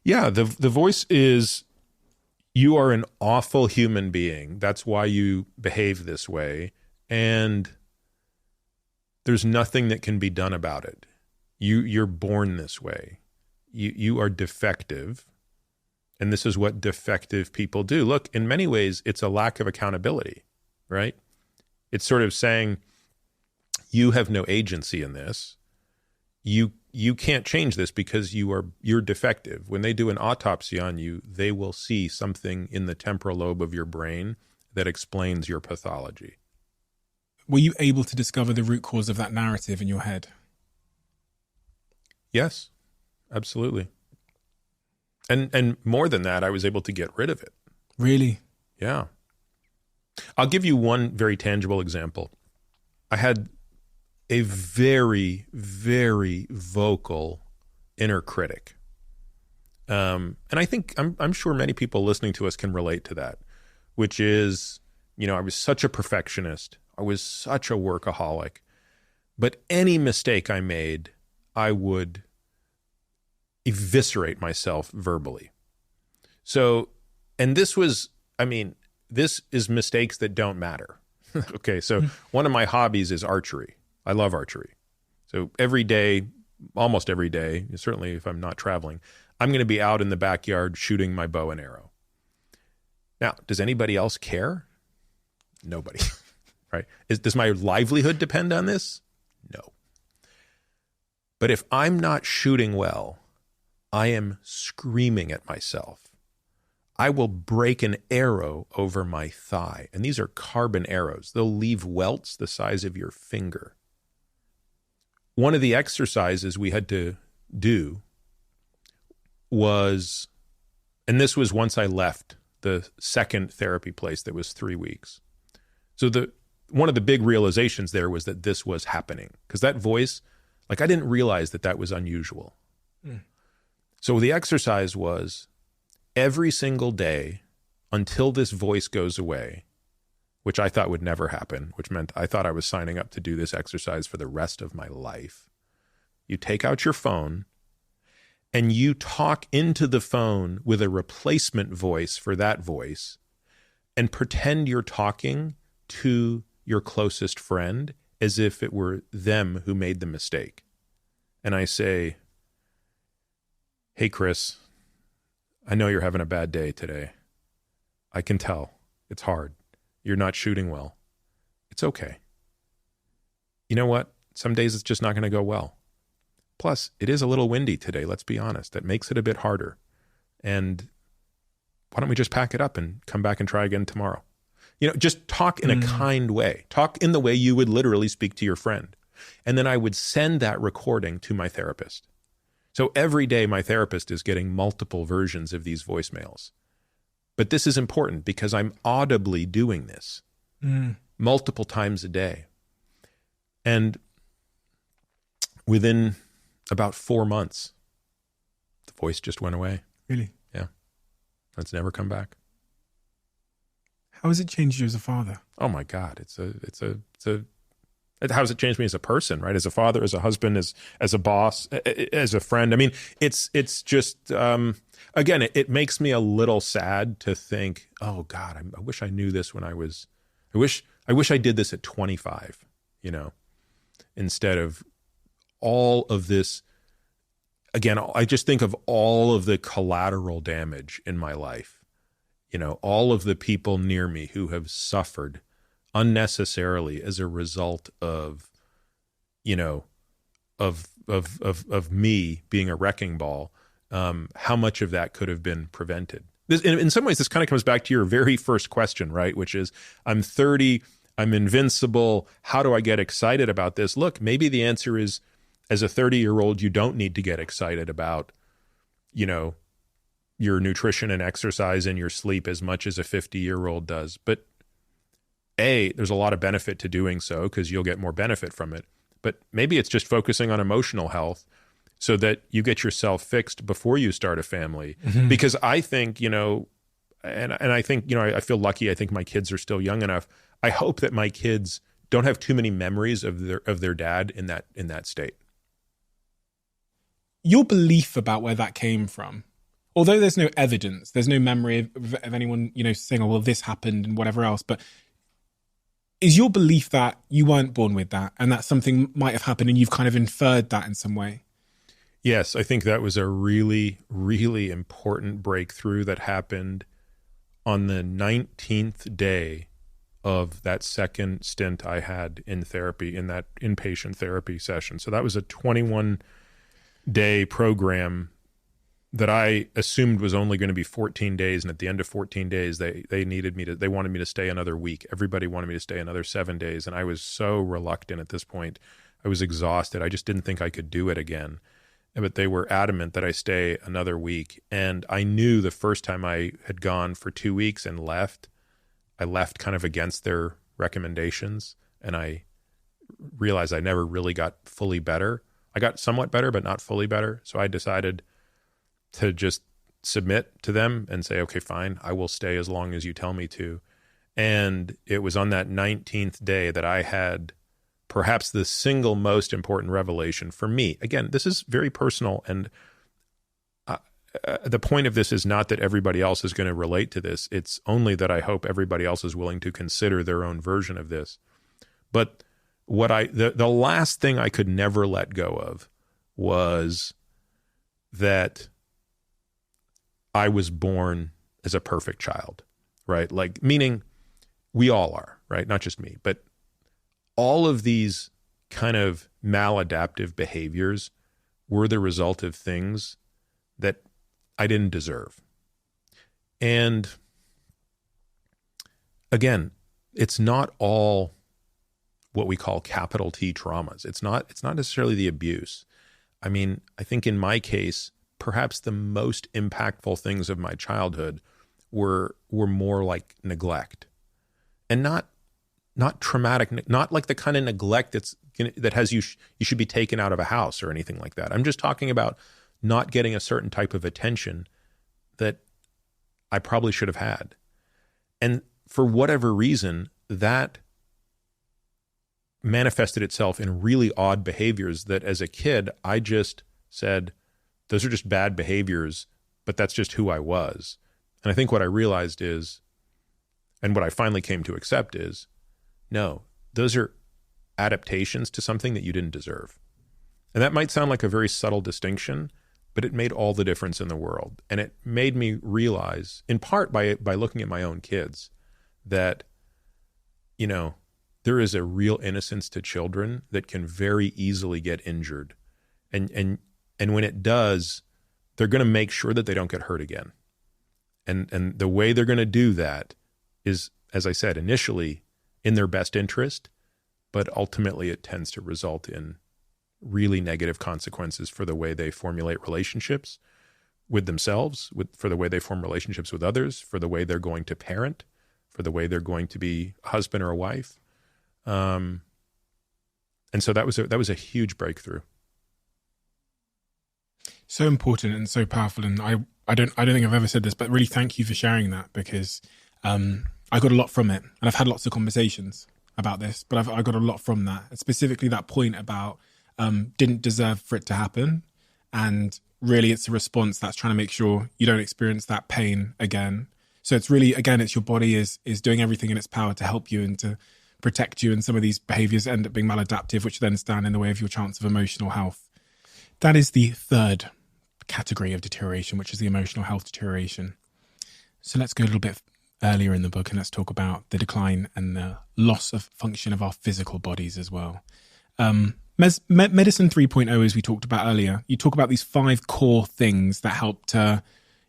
Yeah, the voice is, you are an awful human being. That's why you behave this way. And there's nothing that can be done about it. You're born this way. You are defective. And this is what defective people do. Look, in many ways, it's a lack of accountability, right? It's sort of saying, you have no agency in this. You can't change this because you're defective. When they do an autopsy on you, they will see something in the temporal lobe of your brain that explains your pathology. Were you able to discover the root cause of that narrative in your head? Yes, absolutely. And more than that, I was able to get rid of it. Really? Yeah. I'll give you one very tangible example. I had a very, very vocal inner critic. And I think, I'm sure many people listening to us can relate to that, which is, I was such a perfectionist. I was such a workaholic. But any mistake I made, I would eviscerate myself verbally. So, and this is mistakes that don't matter. Okay, so one of my hobbies is archery. I love archery. So every day, almost every day, certainly if I'm not traveling, I'm going to be out in the backyard shooting my bow and arrow. Now, does anybody else care? Nobody, right? Does my livelihood depend on this? No. But if I'm not shooting well, I am screaming at myself. I will break an arrow over my thigh. And these are carbon arrows. They'll leave welts the size of your finger. One of the exercises we had to do was, and this was once I left the second therapy place that was 3 weeks. So one of the big realizations there was that this was happening, because that voice, I didn't realize that was unusual. So the exercise was every single day until this voice goes away, which I thought would never happen, which meant I thought I was signing up to do this exercise for the rest of my life. You take out your phone and you talk into the phone with a replacement voice for that voice and pretend you're talking to your closest friend as if it were them who made the mistake. And I say, hey, Chris, I know you're having a bad day today. I can tell. It's hard. You're not shooting well. It's okay. You know what? Some days it's just not going to go well. Plus, it is a little windy today, let's be honest. That makes it a bit harder. And why don't we just pack it up and come back and try again tomorrow? You know, just talk in a kind way. Talk in the way you would literally speak to your friend. And then I would send that recording to my therapist. So every day my therapist is getting multiple versions of these voicemails. But this is important because I'm audibly doing this multiple times a day. And within about 4 months, the voice just went away. Really? Yeah. It's never come back. How has it changed you as a father? Oh my God. How has it changed me as a person, right? As a father, as a husband, as a boss, as a friend. I mean, it's just, again, it makes me a little sad to think, oh God, I wish I knew this when I wish I did this at 25, you know, instead of all of this. Again, I just think of all of the collateral damage in my life, you know, all of the people near me who have suffered unnecessarily as a result of, you know, of me being a wrecking ball. How much of that could have been prevented? In some ways, this kind of comes back to your very first question, right? Which is, I'm 30, I'm invincible. How do I get excited about this? Look, maybe the answer is, as a 30-year-old, you don't need to get excited about, you know, your nutrition and exercise and your sleep as much as a 50-year-old does. But there's a lot of benefit to doing so because you'll get more benefit from it. But maybe it's just focusing on emotional health so that you get yourself fixed before you start a family. Mm-hmm. Because I think, you know, and I think, you know, I feel lucky. I think my kids are still young enough. I hope that my kids don't have too many memories of their dad in that state. Your belief about where that came from, although there's no evidence, there's no memory of anyone, you know, saying, oh, well, this happened and whatever else, but is your belief that you weren't born with that and that something might have happened and you've kind of inferred that in some way? Yes, I think that was a really, really important breakthrough that happened on the 19th day of that second stint I had in therapy, in that inpatient therapy session. So that was a 21-day program that I assumed was only going to be 14 days. And at the end of 14 days, they wanted me to stay another week. Everybody wanted me to stay another 7 days. And I was so reluctant at this point. I was exhausted. I just didn't think I could do it again. But they were adamant that I stay another week. And I knew the first time I had gone for 2 weeks and left, I left kind of against their recommendations. And I realized I never really got fully better. I got somewhat better, but not fully better. So I decided to just submit to them and say, okay, fine, I will stay as long as you tell me to. And it was on that 19th day that I had perhaps the single most important revelation for me. Again, this is very personal. And the point of this is not that everybody else is going to relate to this. It's only that I hope everybody else is willing to consider their own version of this. But the last thing I could never let go of was that I was born as a perfect child, right? Like, meaning we all are, right? Not just me, but all of these kind of maladaptive behaviors were the result of things that I didn't deserve. And again, it's not all what we call capital T traumas. It's not necessarily the abuse. I mean, I think in my case, perhaps the most impactful things of my childhood were more like neglect, and not traumatic, not like the kind of neglect that has you should be taken out of a house or anything like that. I'm just talking about not getting a certain type of attention that I probably should have had. And for whatever reason, that manifested itself in really odd behaviors that as a kid, I just said, those are just bad behaviors, but that's just who I was. And I think what I realized is, and what I finally came to accept is, no, those are adaptations to something that you didn't deserve. And that might sound like a very subtle distinction, but it made all the difference in the world. And it made me realize, in part by looking at my own kids, that, you know, there is a real innocence to children that can very easily get injured. And when it does, they're going to make sure that they don't get hurt again. And the way they're going to do that is, as I said, initially in their best interest, but ultimately it tends to result in really negative consequences for the way they formulate relationships with themselves, for the way they form relationships with others, for the way they're going to parent, for the way they're going to be a husband or a wife. And so that was a huge breakthrough. So important and so powerful. And I don't think I've ever said this, but really thank you for sharing that, because I got a lot from it, and I've had lots of conversations about this, but I got a lot from that, and specifically that point about didn't deserve for it to happen. And really it's a response that's trying to make sure you don't experience that pain again. So it's really, again, it's your body is doing everything in its power to help you and to protect you. And some of these behaviors end up being maladaptive, which then stand in the way of your chance of emotional health. That is the third category of deterioration, which is the emotional health deterioration. So let's go a little bit earlier in the book and let's talk about the decline and the loss of function of our physical bodies as well. Medicine 3.0, as we talked about earlier, you talk about these 5 core things that help to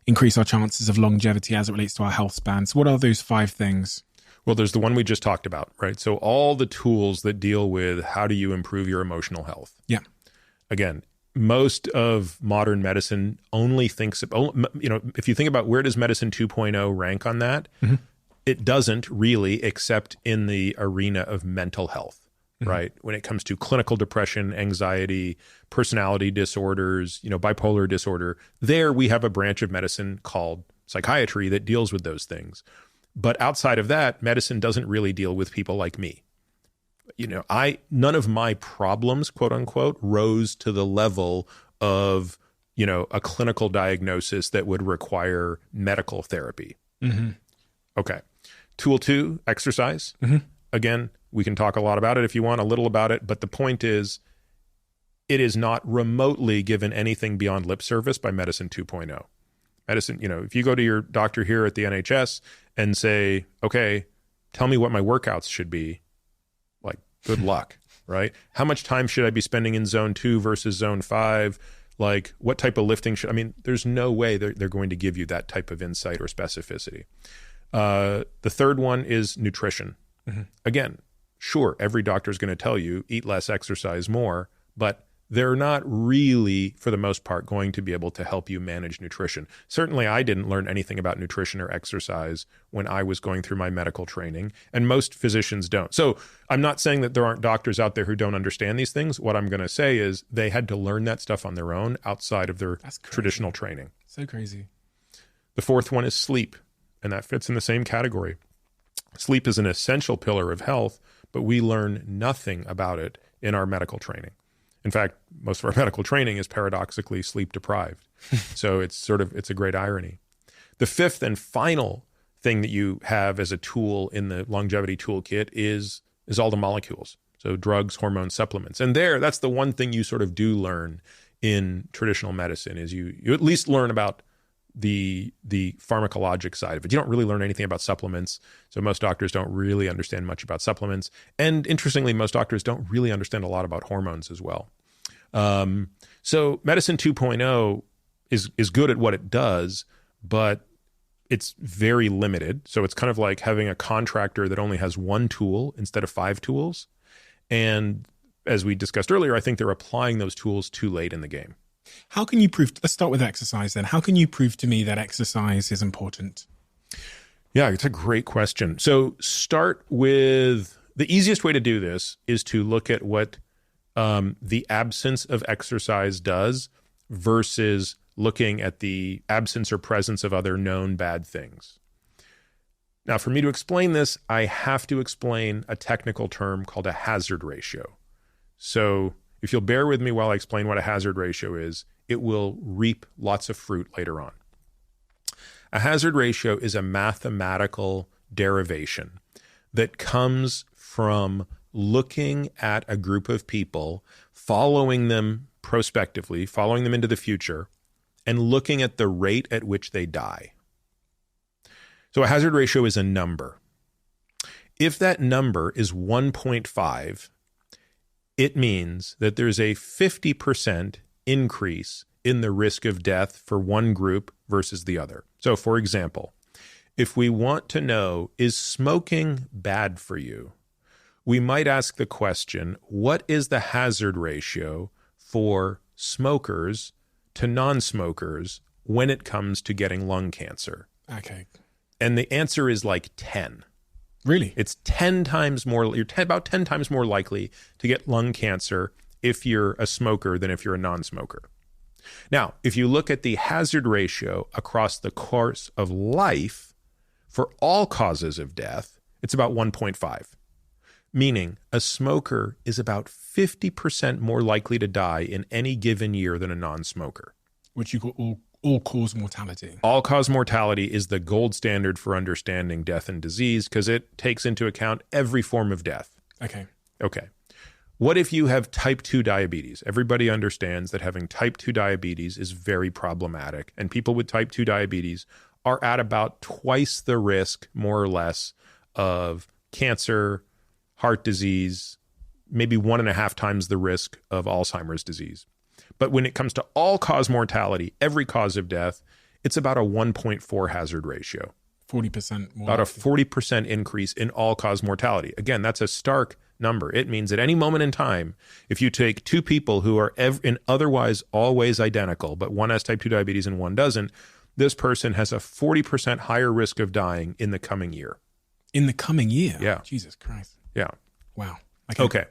increase our chances of longevity as it relates to our health span. So what are those 5 things? Well, there's the one we just talked about, right? So all the tools that deal with how do you improve your emotional health. Yeah. Again, most of modern medicine only thinks, if you think about where does medicine 2.0 rank on that, mm-hmm. It doesn't really, except in the arena of mental health, mm-hmm. right? When it comes to clinical depression, anxiety, personality disorders, bipolar disorder, there we have a branch of medicine called psychiatry that deals with those things. But outside of that, medicine doesn't really deal with people like me. None of my problems, quote unquote, rose to the level of, a clinical diagnosis that would require medical therapy. Mm-hmm. Okay. Tool 2, exercise. Mm-hmm. Again, we can talk a lot about it if you want, a little about it. But the point is, it is not remotely given anything beyond lip service by medicine 2.0. Medicine, if you go to your doctor here at the NHS and say, okay, tell me what my workouts should be, like, good luck, right? How much time should I be spending in zone 2 versus zone 5? Like, what type of lifting there's no way they're going to give you that type of insight or specificity. The third one is nutrition. Mm-hmm. Again, sure, every doctor is going to tell you eat less, exercise more, but they're not really, for the most part, going to be able to help you manage nutrition. Certainly, I didn't learn anything about nutrition or exercise when I was going through my medical training, and most physicians don't. So I'm not saying that there aren't doctors out there who don't understand these things. What I'm going to say is they had to learn that stuff on their own outside of their traditional training. So crazy. The fourth one is sleep, and that fits in the same category. Sleep is an essential pillar of health, but we learn nothing about it in our medical training. In fact, most of our medical training is paradoxically sleep deprived. So it's a great irony. The fifth and final thing that you have as a tool in the longevity toolkit is all the molecules. So drugs, hormones, supplements. And that's the one thing you sort of do learn in traditional medicine is you at least learn about the pharmacologic side of it. You don't really learn anything about supplements. So most doctors don't really understand much about supplements. And interestingly, most doctors don't really understand a lot about hormones as well. So medicine 2.0 is good at what it does, but it's very limited. So it's kind of like having a contractor that only has one tool instead of 5 tools. And as we discussed earlier, I think they're applying those tools too late in the game. How can you prove, let's start with exercise then. How can you prove to me that exercise is important? Yeah, it's a great question. So start with, the easiest way to do this is to look at what the absence of exercise does versus looking at the absence or presence of other known bad things. Now, for me to explain this, I have to explain a technical term called a hazard ratio. So if you'll bear with me while I explain what a hazard ratio is, it will reap lots of fruit later on. A hazard ratio is a mathematical derivation that comes from looking at a group of people, following them prospectively, following them into the future, and looking at the rate at which they die. So a hazard ratio is a number. If that number is 1.5, it means that there's a 50% increase in the risk of death for one group versus the other. So for example, if we want to know, is smoking bad for you? We might ask the question, what is the hazard ratio for smokers to non-smokers when it comes to getting lung cancer? Okay. And the answer is like 10. Really? It's 10 times more, you're about 10 times more likely to get lung cancer if you're a smoker than if you're a non-smoker. Now, if you look at the hazard ratio across the course of life for all causes of death, it's about 1.5. Meaning a smoker is about 50% more likely to die in any given year than a non-smoker. Which you call all-cause mortality. All-cause mortality is the gold standard for understanding death and disease because it takes into account every form of death. Okay. Okay. What if you have type 2 diabetes? Everybody understands that having type 2 diabetes is very problematic, and people with type 2 diabetes are at about twice the risk, more or less, of cancer, heart disease, maybe 1.5 times the risk of Alzheimer's disease. But when it comes to all-cause mortality, every cause of death, it's about a 1.4 hazard ratio. 40% more. About a 40% increase in all-cause mortality. Again, that's a stark number. It means at any moment in time, if you take two people who are in otherwise always identical, but one has type 2 diabetes and one doesn't, this person has a 40% higher risk of dying in the coming year. In the coming year? Yeah. Jesus Christ. Yeah. Wow. Okay.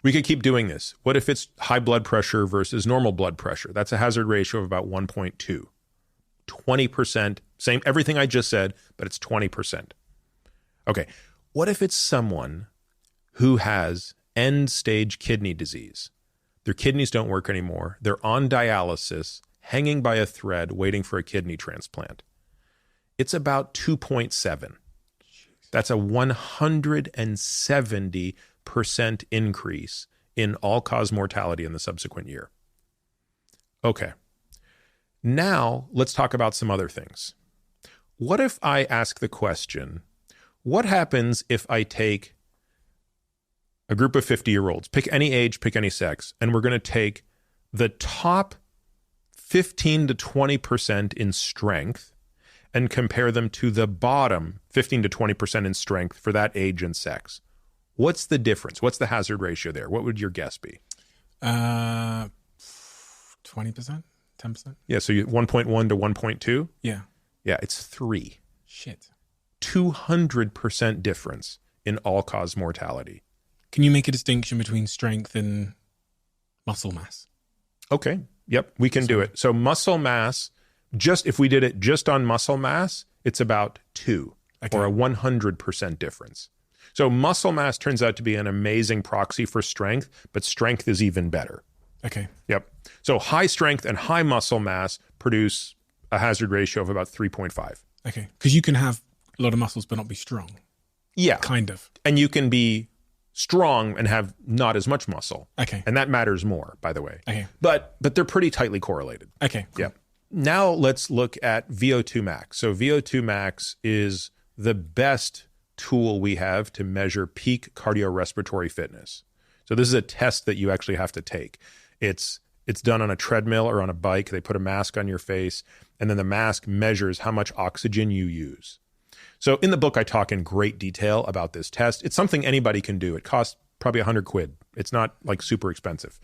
We could keep doing this. What if it's high blood pressure versus normal blood pressure? That's a hazard ratio of about 1.2. 20%, same, everything I just said, but it's 20%. Okay. What if it's someone who has end-stage kidney disease? Their kidneys don't work anymore. They're on dialysis, hanging by a thread, waiting for a kidney transplant. It's about 2.7. That's a 170% increase in all-cause mortality in the subsequent year. Okay. Now, let's talk about some other things. What if I ask the question, what happens if I take a group of 50-year-olds, pick any age, pick any sex, and we're going to take the top 15 to 20% in strength and compare them to the bottom 15 to 20% in strength for that age and sex? What's the difference? What's the hazard ratio there? What would your guess be? 20%? 10%? Yeah, so 1.1 to 1.2? Yeah. Yeah, it's 3. Shit. 200% difference in all-cause mortality. Can you make a distinction between strength and muscle mass? Okay. Yep, we can do it. So muscle mass, just if we did it just on muscle mass, it's about 2 or a 100% difference. So muscle mass turns out to be an amazing proxy for strength, but strength is even better. Okay. Yep. So high strength and high muscle mass produce a hazard ratio of about 3.5. Okay. Because you can have a lot of muscles but not be strong. Yeah. Kind of. And you can be strong and have not as much muscle. Okay. And that matters more, by the way. Okay. But they're pretty tightly correlated. Okay. Cool. Yeah. Now let's look at VO2 max. So VO2 max is the best tool we have to measure peak cardiorespiratory fitness. So this is a test that you actually have to take. It's done on a treadmill or on a bike. They put a mask on your face, and then the mask measures how much oxygen you use. So in the book, I talk in great detail about this test. It's something anybody can do. It costs probably $100. It's not like super expensive.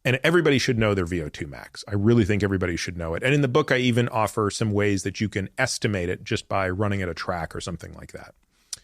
And everybody should know their VO2 max. I really think everybody should know it. And in the book, I even offer some ways that you can estimate it just by running at a track or something like that.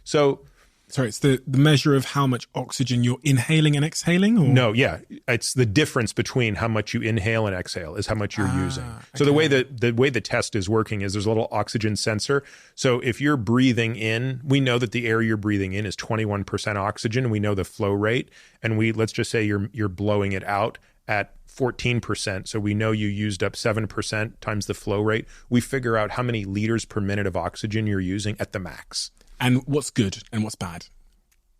So Sorry, it's the measure of how much oxygen you're inhaling and exhaling? Or? No, yeah. It's the difference between how much you inhale and exhale is how much you're using. So okay. the way the test is working is there's a little oxygen sensor. So if you're breathing in, we know that the air you're breathing in is 21% oxygen, and we know the flow rate. And let's just say you're blowing it out at 14%. So we know you used up 7% times the flow rate. We figure out how many liters per minute of oxygen you're using at the max. And what's good and what's bad?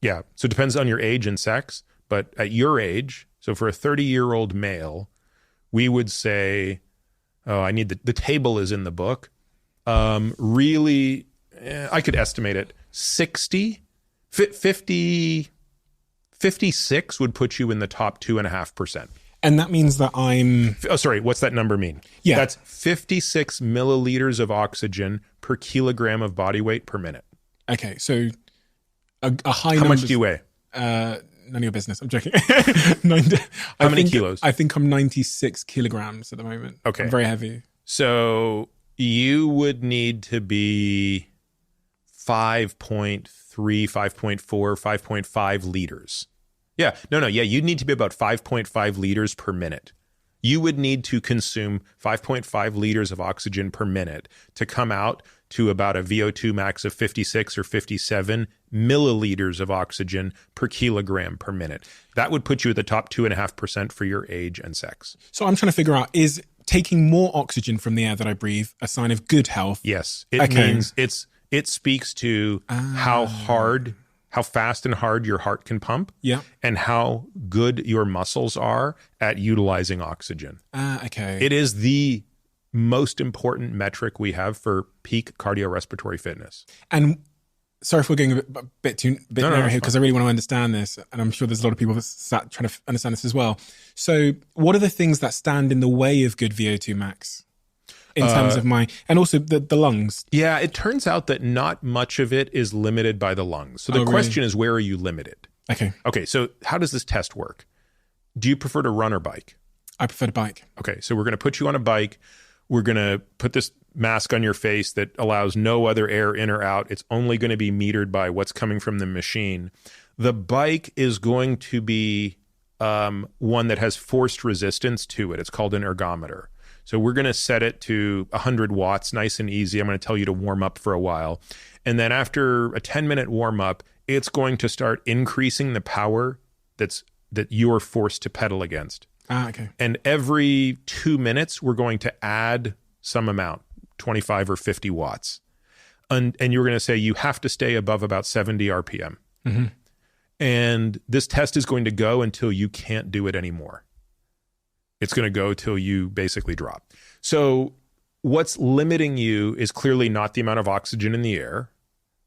Yeah. So it depends on your age and sex. But at your age, so for a 30-year-old male, we would say, I need the table is in the book. Really, I could estimate it. 56 would put you in the top 2.5%. And that means that I'm... Oh, sorry. What's that number mean? Yeah. That's 56 milliliters of oxygen per kilogram of body weight per minute. Okay, so a high How number... much do you weigh? None of your business. I'm joking. How many kilos? I think I'm 96 kilograms at the moment. Okay. I'm very heavy. So you would need to be 5.3, 5.4, 5.5 liters. Yeah. No. Yeah, you'd need to be about 5.5 liters per minute. You would need to consume 5.5 liters of oxygen per minute to come out to about a VO2 max of 56 or 57 milliliters of oxygen per kilogram per minute. That would put you at the top 2.5% for your age and sex. So I'm trying to figure out, is taking more oxygen from the air that I breathe a sign of good health? Yes. It means it speaks to how fast and hard your heart can pump, yeah, and how good your muscles are at utilizing oxygen. Okay. It is the most important metric we have for peak cardiorespiratory fitness. And sorry if we're going a bit narrow here, because I really want to understand this, and I'm sure there's a lot of people that sat trying to understand this as well. So what are the things that stand in the way of good VO2 max? In terms of and also the lungs. Yeah, it turns out that not much of it is limited by the lungs. So the question is, where are you limited? Okay, so how does this test work? Do you prefer to run or bike? I prefer to bike. Okay, so we're going to put you on a bike. We're going to put this mask on your face that allows no other air in or out. It's only going to be metered by what's coming from the machine. The bike is going to be one that has forced resistance to it. It's called an ergometer. So we're going to set it to 100 watts, nice and easy. I'm going to tell you to warm up for a while. And then after a 10-minute warm up, it's going to start increasing the power that you're forced to pedal against. Okay. And every 2 minutes, we're going to add some amount, 25 or 50 watts. And you're going to say you have to stay above about 70 RPM. Mm-hmm. And this test is going to go until you can't do it anymore. It's going to go till you basically drop. So what's limiting you is clearly not the amount of oxygen in the air,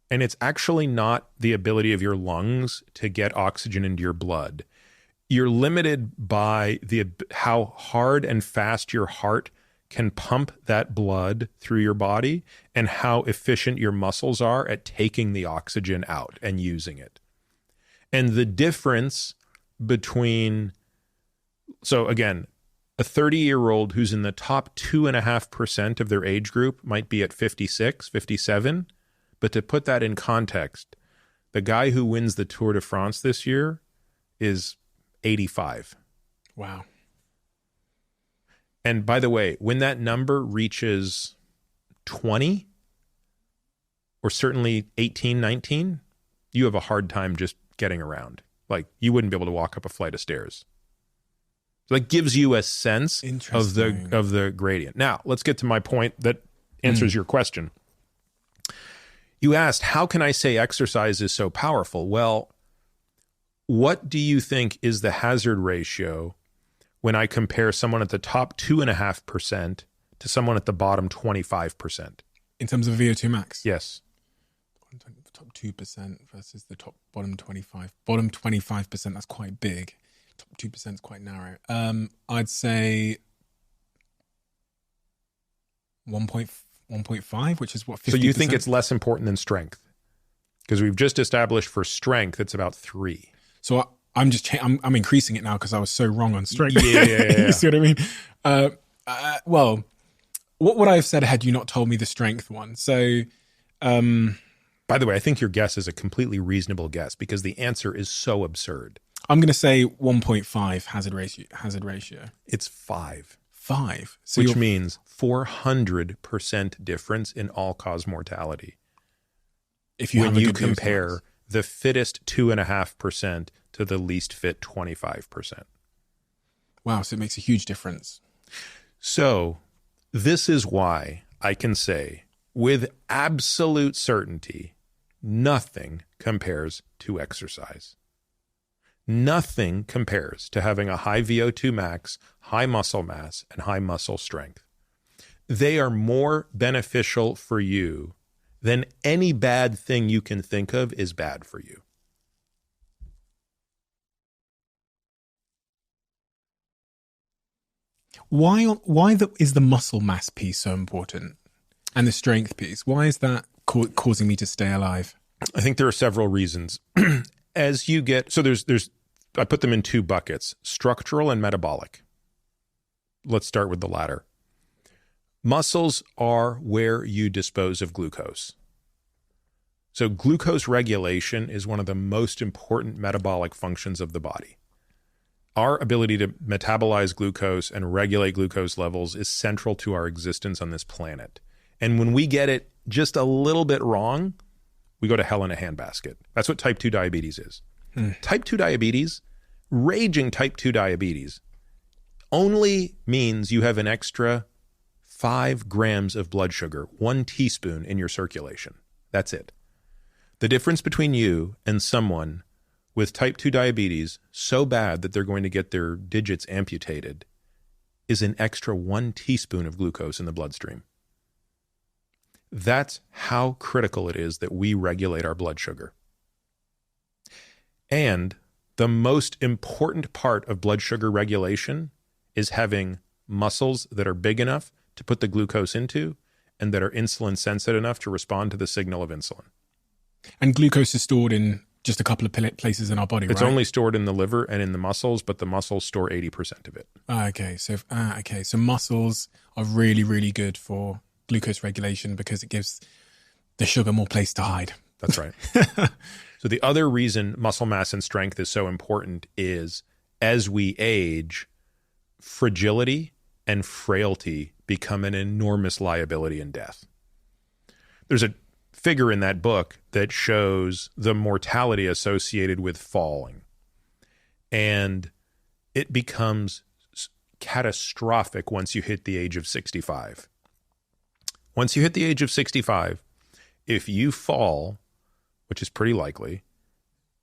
and it's actually not the ability of your lungs to get oxygen into your blood. You're limited by how hard and fast your heart can pump that blood through your body and how efficient your muscles are at taking the oxygen out and using it. And the difference between, so again, a 30-year-old who's in the top 2.5% of their age group might be at 56, 57. But to put that in context, the guy who wins the Tour de France this year is 85. Wow. And by the way, when that number reaches 20, or certainly 18, 19, you have a hard time just getting around. Like, you wouldn't be able to walk up a flight of stairs. So that gives you a sense of the gradient. Now, let's get to my point that answers your question. You asked, how can I say exercise is so powerful? Well, what do you think is the hazard ratio when I compare someone at the top 2.5% to someone at the bottom 25%? In terms of VO2 max? Yes. Top 2% versus the bottom 25. Bottom 25%, that's quite big. Top 2% is quite narrow. I'd say 1.5, which is what, 50%? So you think it's less important than strength? Because we've just established for strength, it's about 3. So I'm increasing it now because I was so wrong on strength. Yeah. You see what I mean? Well, what would I have said had you not told me the strength one? So By the way, I think your guess is a completely reasonable guess because the answer is so absurd. I'm going to say 1.5 hazard ratio. It's 5. 5? So which means 400% difference in all-cause mortality. If you when you compare the fittest 2.5% to the least fit 25%. Wow, so it makes a huge difference. So this is why I can say with absolute certainty, nothing compares to exercise. Nothing compares to having a high VO2 max, high muscle mass, and high muscle strength. They are more beneficial for you than any bad thing you can think of is bad for you. Why is the muscle mass piece so important and the strength piece? Why is that causing me to stay alive? I think there are several reasons. As you get, so there's I put them in 2 buckets, structural and metabolic. Let's start with the latter. Muscles are where you dispose of glucose. So glucose regulation is one of the most important metabolic functions of the body. Our ability to metabolize glucose and regulate glucose levels is central to our existence on this planet. And when we get it just a little bit wrong, we go to hell in a handbasket. That's what type 2 diabetes is. Type 2 diabetes, raging type 2 diabetes, only means you have an extra 5 grams of blood sugar, 1 teaspoon in your circulation. That's it. The difference between you and someone with type 2 diabetes so bad that they're going to get their digits amputated is an extra 1 teaspoon of glucose in the bloodstream. That's how critical it is that we regulate our blood sugar. And the most important part of blood sugar regulation is having muscles that are big enough to put the glucose into and that are insulin sensitive enough to respond to the signal of insulin. And glucose is stored in just a couple of places in our body, right? It's only stored in the liver and in the muscles, but the muscles store 80% of it. Okay, so muscles are really, really good for glucose regulation because it gives the sugar more place to hide. That's right. So the other reason muscle mass and strength is so important is as we age, fragility and frailty become an enormous liability in death. There's a figure in that book that shows the mortality associated with falling. And it becomes catastrophic once you hit the age of 65. Once you hit the age of 65, if you fall, which is pretty likely,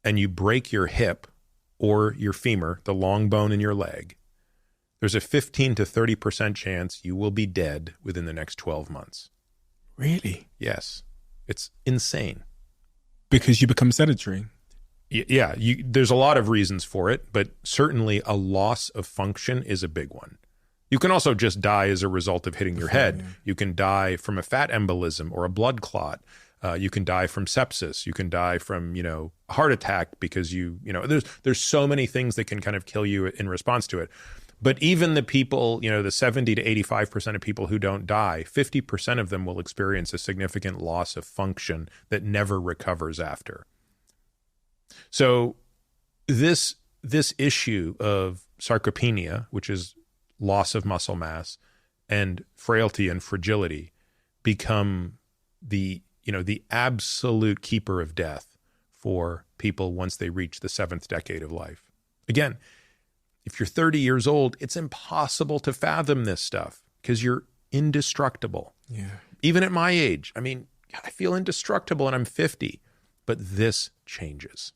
and you break your hip or your femur, the long bone in your leg, there's a 15 to 30% chance you will be dead within the next 12 months. Really? Yes. It's insane. Because you become sedentary. Yeah, there's a lot of reasons for it, but certainly a loss of function is a big one. You can also just die as a result of hitting your head. Yeah. You can die from a fat embolism or a blood clot. You can die from sepsis. You can die from, a heart attack because there's so many things that can kind of kill you in response to it. But even the people, the 70 to 85% of people who don't die, 50% of them will experience a significant loss of function that never recovers after. So this issue of sarcopenia, which is loss of muscle mass, and frailty and fragility become the absolute keeper of death for people once they reach the 7th decade of life. Again, if you're 30 years old, it's impossible to fathom this stuff because you're indestructible. Yeah. Even at my age, I feel indestructible and I'm 50, but this changes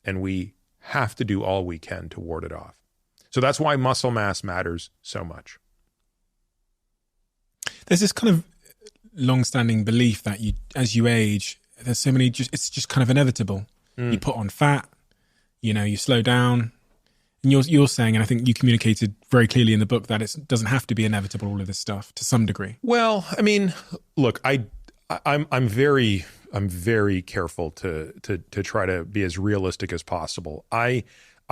and we have to do all we can to ward it off. So that's why muscle mass matters so much. There's this kind of long-standing belief that as you age, there's so many, it's just kind of inevitable. You put on fat, you slow down. And you're saying, and I think you communicated very clearly in the book, that it doesn't have to be inevitable, all of this stuff, to some degree. Well, look, I'm very careful to try to be as realistic as possible. I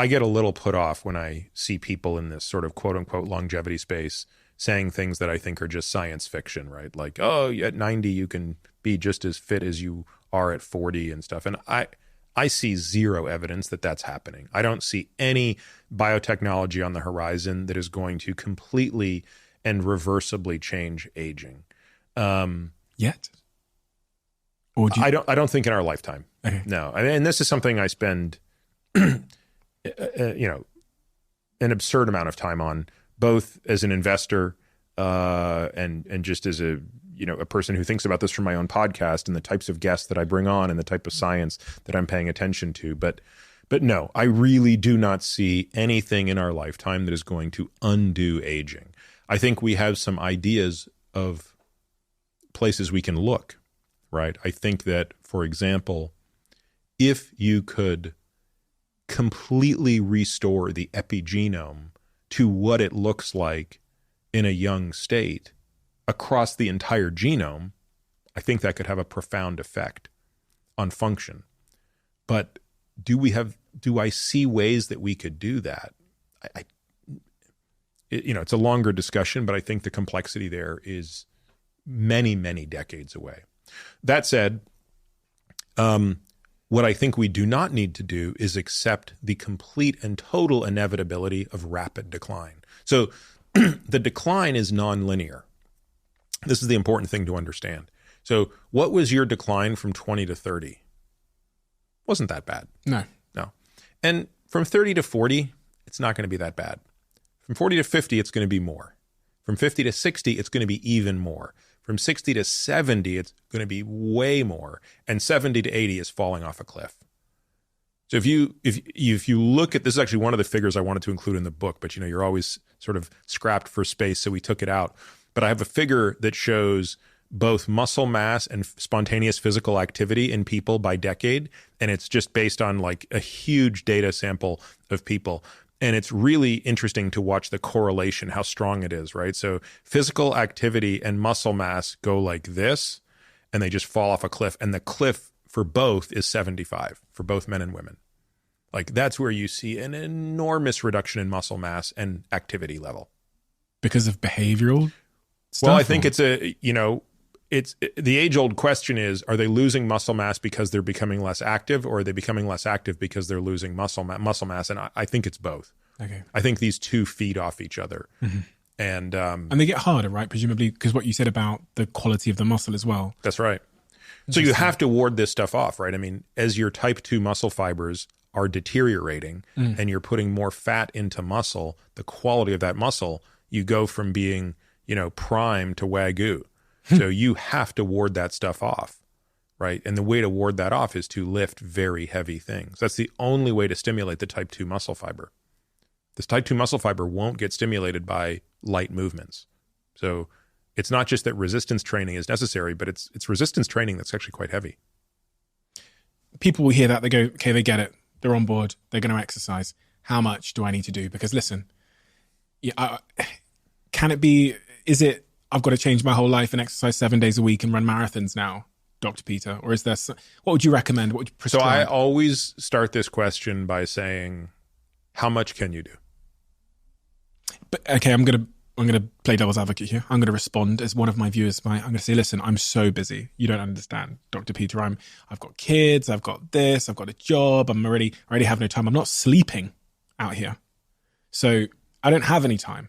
get a little put off when I see people in this sort of quote unquote longevity space saying things that I think are just science fiction, right? Like, oh, at 90 you can be just as fit as you are at 40 and stuff. And I see zero evidence that that's happening. I don't see any biotechnology on the horizon that is going to completely and reversibly change aging. Yet? Or I don't think in our lifetime. Okay. No. And this is something I spend, an absurd amount of time on, both as an investor and just as a person who thinks about this from my own podcast and the types of guests that I bring on and the type of science that I'm paying attention to. But no, I really do not see anything in our lifetime that is going to undo aging. I think we have some ideas of places we can look, right? I think that, for example, if you could completely restore the epigenome to what it looks like in a young state across the entire genome, I think that could have a profound effect on function. But do I see ways that we could do that? It's a longer discussion, but I think the complexity there is many, many decades away. That said, what I think we do not need to do is accept the complete and total inevitability of rapid decline. So the decline is nonlinear. This is the important thing to understand. So what was your decline from 20 to 30? Wasn't that bad. No. And from 30 to 40, it's not going to be that bad. From 40 to 50, it's going to be more. From 50 to 60, it's going to be even more. From 60 to 70, it's going to be way more. And 70 to 80 is falling off a cliff. So if you look at, this is actually one of the figures I wanted to include in the book, but you're always sort of scrapped for space, so we took it out. But I have a figure that shows both muscle mass and spontaneous physical activity in people by decade. And it's just based on like a huge data sample of people. And it's really interesting to watch the correlation, how strong it is, right? So physical activity and muscle mass go like this, and they just fall off a cliff. And the cliff for both is 75, for both men and women. Like that's where you see an enormous reduction in muscle mass and activity level. Because of behavioral stuff? Well, I think it's the age-old question is, are they losing muscle mass because they're becoming less active, or are they becoming less active because they're losing muscle mass? And I think it's both. Okay. I think these two feed off each other. Mm-hmm. And they get harder, right? Presumably, because what you said about the quality of the muscle as well. That's right. So you have to ward this stuff off, right? I mean, as your type 2 muscle fibers are deteriorating and you're putting more fat into muscle, the quality of that muscle, you go from being, prime to Wagyu. So you have to ward that stuff off, right? And the way to ward that off is to lift very heavy things. That's the only way to stimulate the type 2 muscle fiber. This type 2 muscle fiber won't get stimulated by light movements. So it's not just that resistance training is necessary, but it's resistance training that's actually quite heavy. People will hear that, they go, okay, they get it. They're on board. They're going to exercise. How much do I need to do? Because listen, I've got to change my whole life and exercise 7 days a week and run marathons now, Dr. Peter? Or is there, what would you recommend? What would you prescribe? So I always start this question by saying, how much can you do? But okay, I'm going to play devil's advocate here. I'm going to respond as one of my viewers. I'm going to say, listen, I'm so busy. You don't understand, Dr. Peter. I've got kids. I've got this. I've got a job. I already have no time. I'm not sleeping out here. So I don't have any time.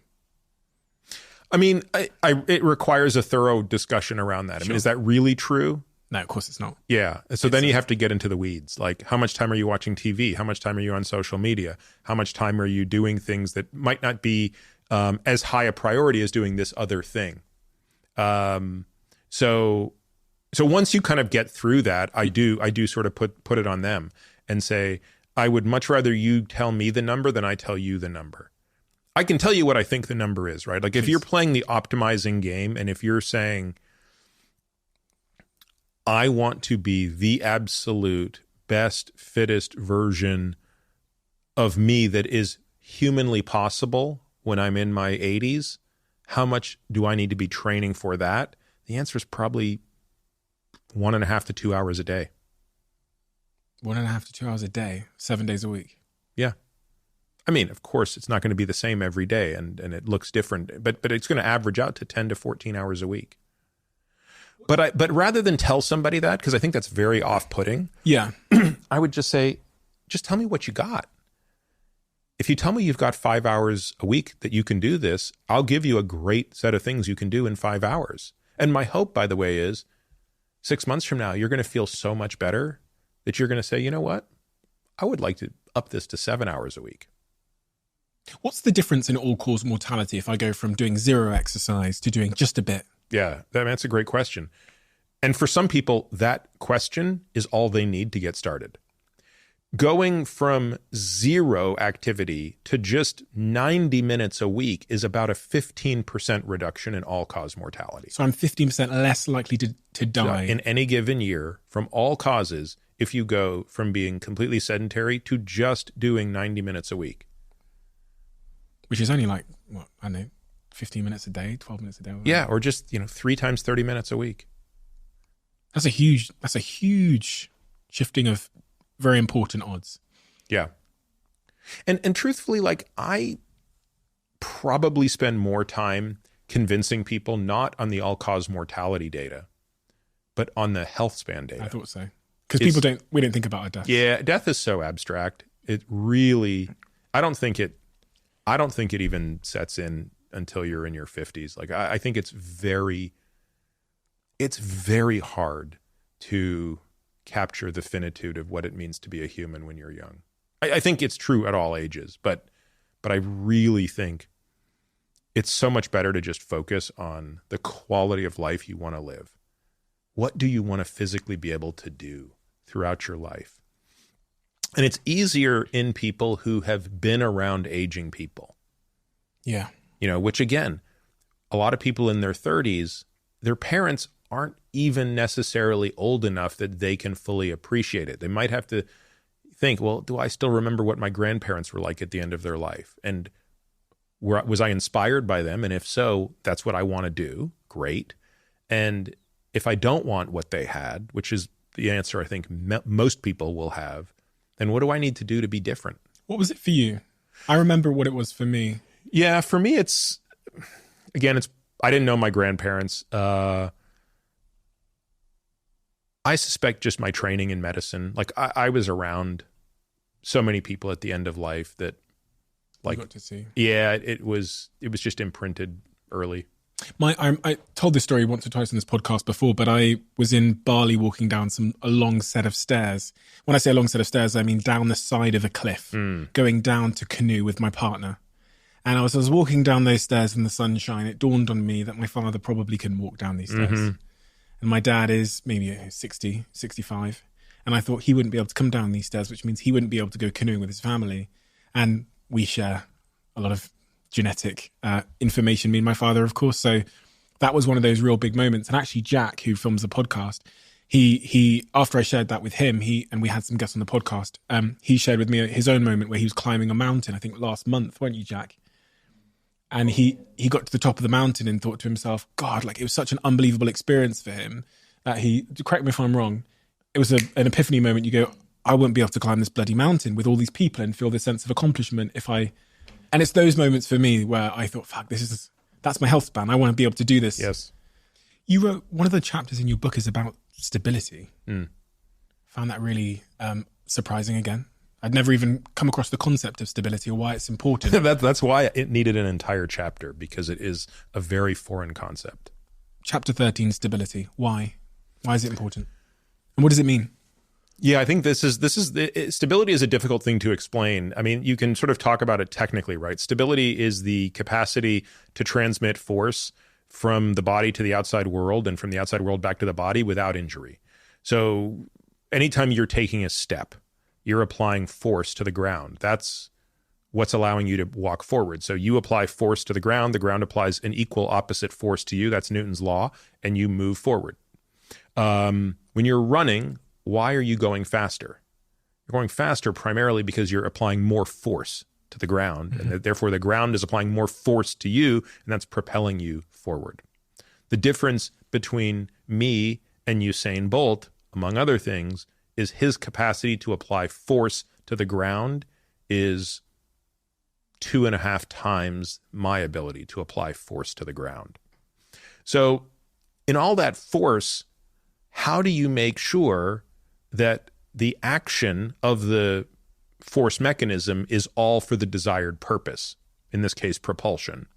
I mean, it requires a thorough discussion around that. I mean, is that really true? No, of course it's not. Yeah. So then you have to get into the weeds. Like, how much time are you watching TV? How much time are you on social media? How much time are you doing things that might not be as high a priority as doing this other thing? So once you kind of get through that, I do sort of put it on them and say, I would much rather you tell me the number than I tell you the number. I can tell you what I think the number is, right? Like if you're playing the optimizing game and if you're saying, I want to be the absolute best, fittest version of me that is humanly possible when I'm in my 80s, how much do I need to be training for that? The answer is probably 1.5 to 2 hours a day. 1.5 to 2 hours a day, 7 days a week. Yeah. I mean, of course, it's not going to be the same every day and it looks different, but it's going to average out to 10 to 14 hours a week. But rather than tell somebody that, because I think that's very off-putting, Yeah. I would just say, just tell me what you got. If you tell me you've got 5 hours a week that you can do this, I'll give you a great set of things you can do in 5 hours. And my hope, by the way, is 6 months from now, you're going to feel so much better that you're going to say, you know what? I would like to up this to 7 hours a week. What's the difference in all-cause mortality if I go from doing zero exercise to doing just a bit? Yeah, that's a great question. And for some people, that question is all they need to get started. Going from zero activity to just 90 minutes a week is about a 15% reduction in all-cause mortality. So I'm 15% less likely to die. In any given year, from all causes, if you go from being completely sedentary to just doing 90 minutes a week. Which is only like, what, I don't know, 15 minutes a day, 12 minutes a day. Yeah, or just, 3 times 30 minutes a week. That's a huge shifting of very important odds. Yeah. And truthfully, like, I probably spend more time convincing people not on the all-cause mortality data, but on the health span data. I thought so. Because we don't think about our death. Yeah, death is so abstract. It really, I don't think it even sets in until you're in your 50s. Like, I think it's very hard to capture the finitude of what it means to be a human when you're young. I think it's true at all ages, but I really think it's so much better to just focus on the quality of life you want to live. What do you want to physically be able to do throughout your life? And it's easier in people who have been around aging people. Yeah. Which again, a lot of people in their 30s, their parents aren't even necessarily old enough that they can fully appreciate it. They might have to think, well, do I still remember what my grandparents were like at the end of their life? And was I inspired by them? And if so, that's what I want to do. Great. And if I don't want what they had, which is the answer I think most people will have, then what do I need to do to be different? What was it for you? I remember what it was for me. Yeah, for me, I didn't know my grandparents. I suspect just my training in medicine. Like, I was around so many people at the end of life that, like, you got to see. Yeah, it was just imprinted early. I told this story once or twice on this podcast before, but I was in Bali walking down a long set of stairs. When I say a long set of stairs, I mean down the side of a cliff, going down to canoe with my partner. And I was walking down those stairs in the sunshine. It dawned on me that my father probably couldn't walk down these stairs. Mm-hmm. And my dad is maybe 60, 65. And I thought he wouldn't be able to come down these stairs, which means he wouldn't be able to go canoeing with his family. And we share a lot of genetic information, me and my father, of course. So that was one of those real big moments. And actually, Jack, who films the podcast, he after I shared that with him, and we had some guests on the podcast, he shared with me his own moment where he was climbing a mountain, I think last month, weren't you, Jack? And he got to the top of the mountain and thought to himself, God, like, it was such an unbelievable experience for him that correct me if I'm wrong, it was an epiphany moment. You go, I won't be able to climb this bloody mountain with all these people and feel this sense of accomplishment and it's those moments for me where I thought, fuck, that's my health span. I want to be able to do this. Yes. You wrote, one of the chapters in your book is about stability. Found that really surprising again. I'd never even come across the concept of stability or why it's important. That's why it needed an entire chapter, because it is a very foreign concept. Chapter 13, stability. Why? Why is it important? And what does it mean? Yeah, I think stability is a difficult thing to explain. I mean, you can sort of talk about it technically, right? Stability is the capacity to transmit force from the body to the outside world and from the outside world back to the body without injury. So anytime you're taking a step, you're applying force to the ground. That's what's allowing you to walk forward. So you apply force to the ground applies an equal opposite force to you. That's Newton's law, and you move forward. When you're running, why are you going faster? You're going faster primarily because you're applying more force to the ground, and therefore the ground is applying more force to you, and that's propelling you forward. The difference between me and Usain Bolt, among other things, is his capacity to apply force to the ground is 2.5 times my ability to apply force to the ground. So in all that force, how do you make sure that the action of the force mechanism is all for the desired purpose, in this case, propulsion,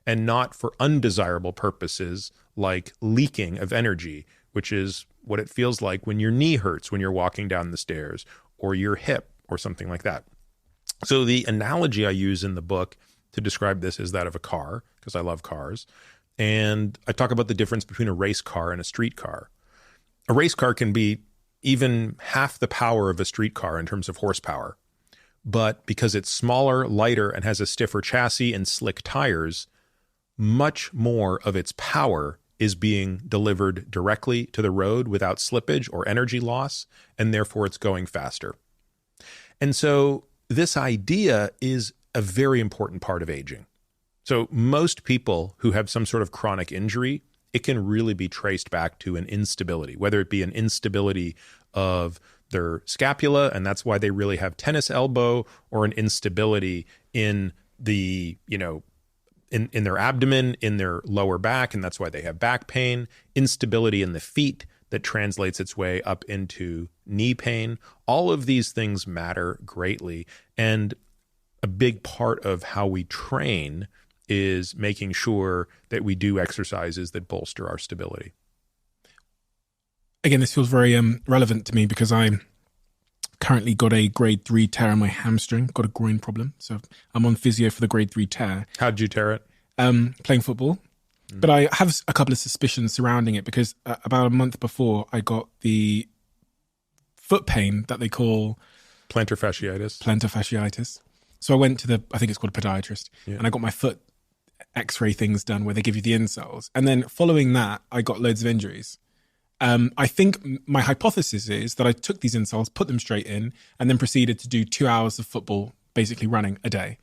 and not for undesirable purposes like leaking of energy, which is what it feels like when your knee hurts when you're walking down the stairs, or your hip, or something like that. So the analogy I use in the book to describe this is that of a car, because I love cars. And I talk about the difference between a race car and a street car. A race car can be even half the power of a street car in terms of horsepower. But because it's smaller, lighter, and has a stiffer chassis and slick tires, much more of its power is being delivered directly to the road without slippage or energy loss, and therefore it's going faster. And so this idea is a very important part of aging. So most people who have some sort of chronic injury, it can really be traced back to an instability, whether it be an instability of their scapula, and that's why they really have tennis elbow, or an instability in the, in their abdomen, in their lower back, and that's why they have back pain, instability in the feet that translates its way up into knee pain. All of these things matter greatly. And a big part of how we train is making sure that we do exercises that bolster our stability. Again, this feels very relevant to me because I currently got a grade 3 tear in my hamstring, got a groin problem. So I'm on physio for the grade 3 tear. How did you tear it? Playing football. But I have a couple of suspicions surrounding it because about a month before I got the foot pain that they call plantar fasciitis. So I went to I think it's called a podiatrist, and I got my foot x-ray things done where they give you the insoles. And then following that, I got loads of injuries. I think my hypothesis is that I took these insoles, put them straight in, and then proceeded to do 2 hours of football, basically running a day.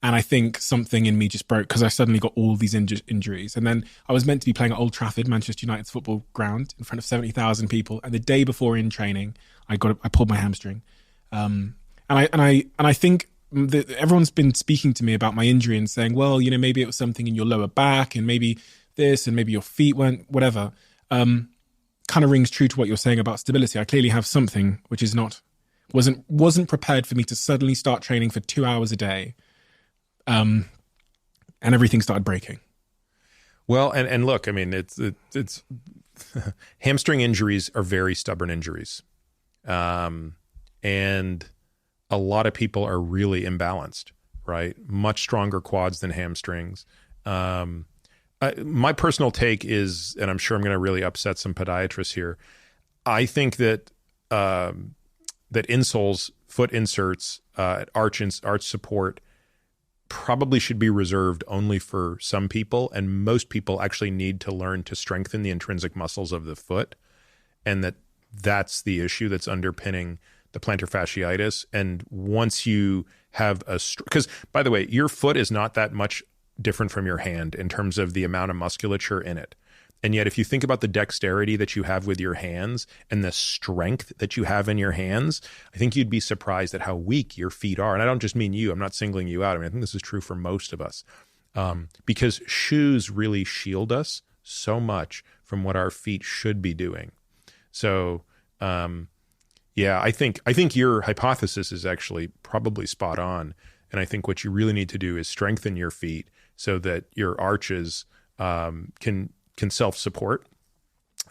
And I think something in me just broke because I suddenly got all these injuries. And then I was meant to be playing at Old Trafford, Manchester United's football ground, in front of 70,000 people. And the day before in training, I pulled my hamstring. And I think that everyone's been speaking to me about my injury and saying, well, maybe it was something in your lower back, and maybe this, and maybe your feet weren't, whatever. Kind of rings true to what you're saying about stability. I clearly have something which is wasn't prepared for me to suddenly start training for 2 hours a day. And everything started breaking. Well, and look, I mean, it's hamstring injuries are very stubborn injuries. And a lot of people are really imbalanced, right? Much stronger quads than hamstrings. My personal take is, and I'm sure I'm going to really upset some podiatrists here, I think that that insoles, foot inserts, arch support probably should be reserved only for some people, and most people actually need to learn to strengthen the intrinsic muscles of the foot, and that's the issue that's underpinning the plantar fasciitis. And once you have because by the way, your foot is not that much different from your hand in terms of the amount of musculature in it. And yet, if you think about the dexterity that you have with your hands and the strength that you have in your hands, I think you'd be surprised at how weak your feet are. And I don't just mean you. I'm not singling you out. I mean, I think this is true for most of us, because shoes really shield us so much from what our feet should be doing. So, I think your hypothesis is actually probably spot on. And I think what you really need to do is strengthen your feet so that your arches can self-support,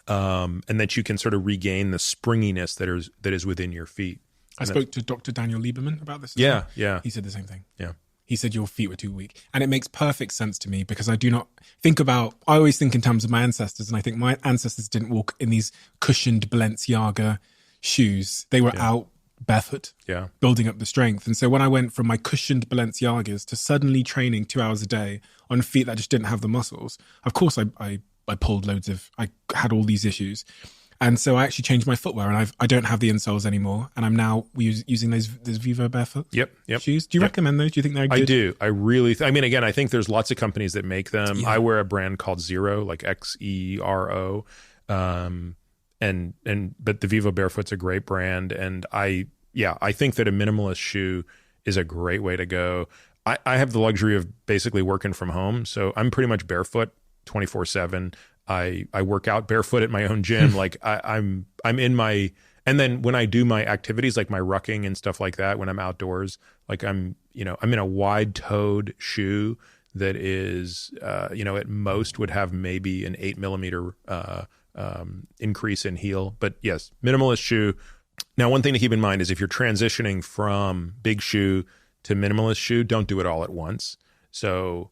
and that you can sort of regain the springiness that is within your feet. I spoke to Dr. Daniel Lieberman about this as well. Yeah. He said the same thing. Yeah. He said your feet were too weak. And it makes perfect sense to me because I do not think I always think in terms of my ancestors, and I think my ancestors didn't walk in these cushioned Balenciaga shoes. They were out barefoot, building up the strength. And so when I went from my cushioned Balenciagas to suddenly training 2 hours a day on feet that just didn't have the muscles, of course I pulled I had all these issues. And so I actually changed my footwear, and I don't have the insoles anymore. And I'm now using those Vivo Barefoot shoes. Do you recommend those? Do you think they're good? I do. I really, again, I think there's lots of companies that make them. Yeah. I wear a brand called Xero, like Xero. But the Vivo Barefoot's a great brand. And I think that a minimalist shoe is a great way to go. I have the luxury of basically working from home. So I'm pretty much barefoot 24/7. I work out barefoot at my own gym. Like I'm in my, and then when I do my activities, like my rucking and stuff like that, when I'm outdoors, like I'm in a wide-toed shoe that is, at most would have maybe an 8 millimeter increase in heel. But yes, minimalist shoe. Now, one thing to keep in mind is if you're transitioning from big shoe to minimalist shoe, don't do it all at once. So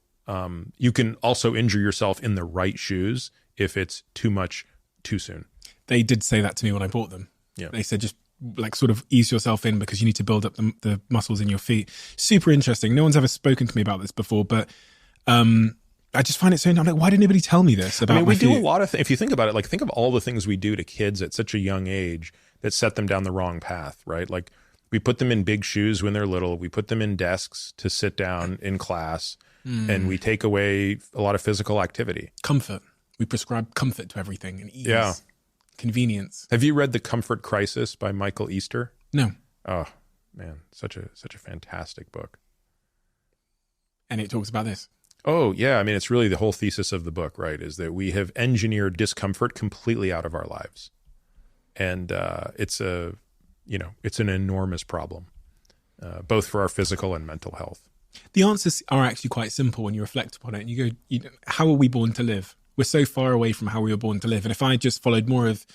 you can also injure yourself in the right shoes if it's too much too soon. They did say that to me when I bought them. Yeah. They said just like sort of ease yourself in because you need to build up the muscles in your feet. Super interesting. No one's ever spoken to me about this before, but I just find it so, I'm like, why did nobody tell me this about my feet? We do a lot of things. If you think about it, like think of all the things we do to kids at such a young age that set them down the wrong path, right? Like we put them in big shoes when they're little. We put them in desks to sit down in class, and we take away a lot of physical activity. Comfort. We prescribe comfort to everything and ease. Yeah. Convenience. Have you read The Comfort Crisis by Michael Easter? No. Oh, man, such a fantastic book. And it talks about this. Oh, yeah. I mean, it's really the whole thesis of the book, right, is that we have engineered discomfort completely out of our lives. And it's an enormous problem, both for our physical and mental health. The answers are actually quite simple when you reflect upon it. And you go, how are we born to live? We're so far away from how we were born to live. And if I just followed more of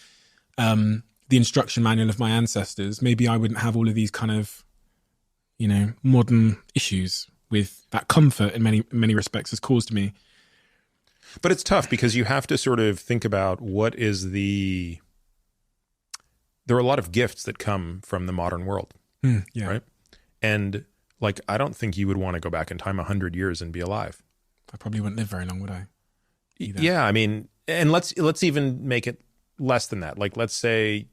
the instruction manual of my ancestors, maybe I wouldn't have all of these kind of, modern issues with that comfort in many respects has caused me. But it's tough because you have to sort of think about there are a lot of gifts that come from the modern world, yeah. Right? And like, I don't think you would want to go back in time 100 years and be alive. I probably wouldn't live very long, would I? Either. Yeah, I mean, and let's even make it less than that. Like, let's say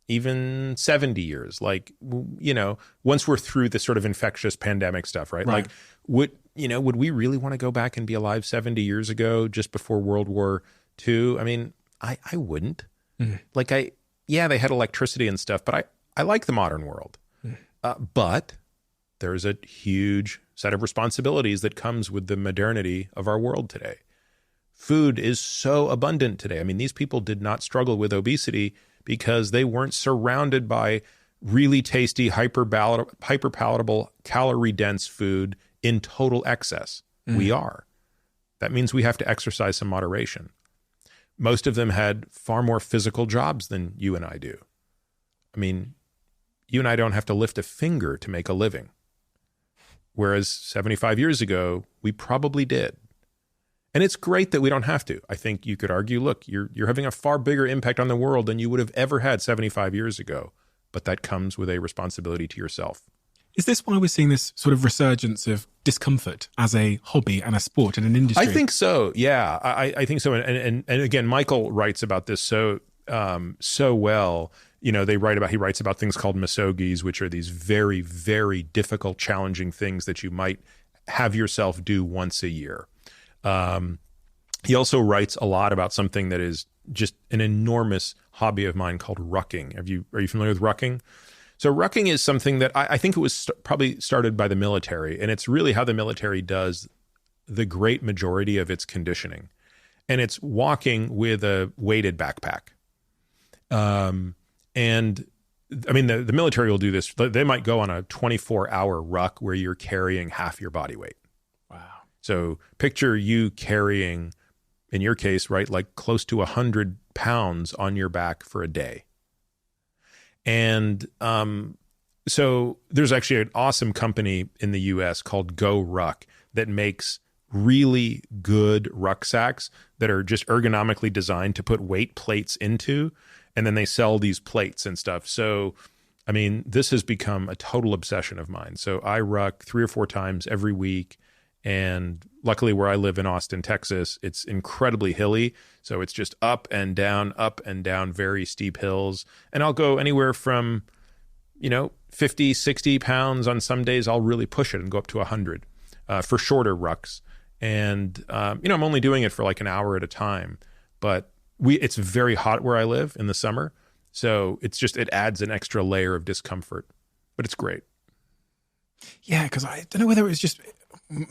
even 70 years. Like, once we're through this sort of infectious pandemic stuff, right? Like, would we really want to go back and be alive 70 years ago, just before World War II? I mean, I wouldn't. Like, they had electricity and stuff, but I like the modern world. But there's a huge set of responsibilities that comes with the modernity of our world today. Food is so abundant today. I mean, these people did not struggle with obesity because they weren't surrounded by really tasty, hyper-palatable, calorie-dense food in total excess. We are. That means we have to exercise some moderation. Most of them had far more physical jobs than you and I do. I mean, you and I don't have to lift a finger to make a living. Whereas 75 years ago, we probably did. And it's great that we don't have to. I think you could argue, look, you're having a far bigger impact on the world than you would have ever had 75 years ago. But that comes with a responsibility to yourself. Is this why we're seeing this sort of resurgence of discomfort as a hobby and a sport and an industry? I think so. Yeah, I think so. And again, Michael writes about this so well. He writes about things called misogis, which are these very, very difficult, challenging things that you might have yourself do once a year. He also writes a lot about something that is just an enormous hobby of mine called rucking. Are you familiar with rucking? So rucking is something that I think it was probably started by the military, and it's really how the military does the great majority of its conditioning. And it's walking with a weighted backpack. And I mean, the military will do this. They might go on a 24-hour ruck where you're carrying half your body weight. Wow. So picture you carrying, in your case, right, like close to 100 pounds on your back for a day. And so there's actually an awesome company in the US called Go Ruck that makes really good rucksacks that are just ergonomically designed to put weight plates into, and then they sell these plates and stuff. So, I mean, this has become a total obsession of mine. So I ruck 3 or 4 times every week. And luckily where I live in Austin, Texas, it's incredibly hilly. So it's just up and down, very steep hills. And I'll go anywhere from, 50, 60 pounds. On some days, I'll really push it and go up to 100 for shorter rucks. And, I'm only doing it for like an hour at a time. But it's very hot where I live in the summer. So it adds an extra layer of discomfort. But it's great. Yeah, because I don't know whether it was just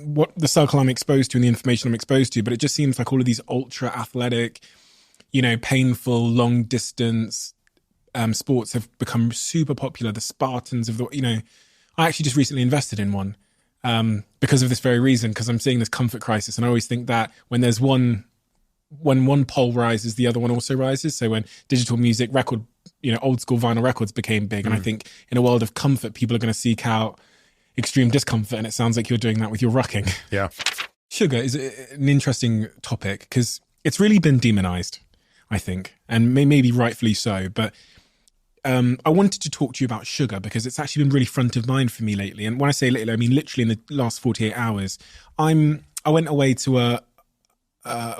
what the circle I'm exposed to and the information I'm exposed to, but it just seems like all of these ultra athletic, painful, long distance sports have become super popular. The Spartans of I actually just recently invested in one because of this very reason, because I'm seeing this comfort crisis. And I always think that when there's when one pole rises, the other one also rises. So when digital music record, old school vinyl records became big. And I think in a world of comfort, people are going to seek out extreme discomfort. And it sounds like you're doing that with your rocking. Yeah. Sugar is an interesting topic because it's really been demonized, I think, and maybe rightfully so. But I wanted to talk to you about sugar because it's actually been really front of mind for me lately. And when I say lately, I mean literally in the last 48 hours. I went away to a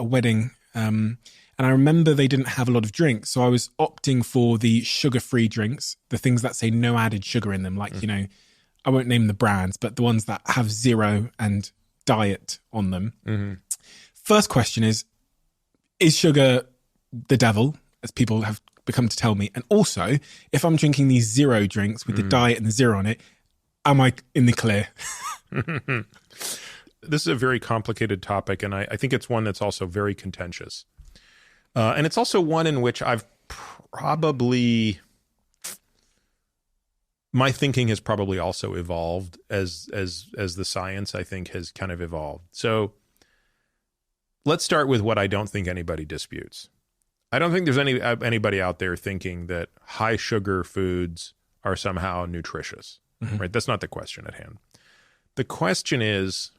wedding, and I remember they didn't have a lot of drinks, so I was opting for the sugar-free drinks, the things that say no added sugar in them, like I won't name the brands, but the ones that have zero and diet on them. Mm-hmm. First question is sugar the devil, as people have become to tell me? And also, if I'm drinking these zero drinks with the diet and the zero on it, am I in the clear? This is a very complicated topic, and I think it's one that's also very contentious. And it's also one in which I've probably... my thinking has probably also evolved as the science, I think, has kind of evolved. So let's start with what I don't think anybody disputes. I don't think there's anybody out there thinking that high sugar foods are somehow nutritious, right? That's not the question at hand. The question is,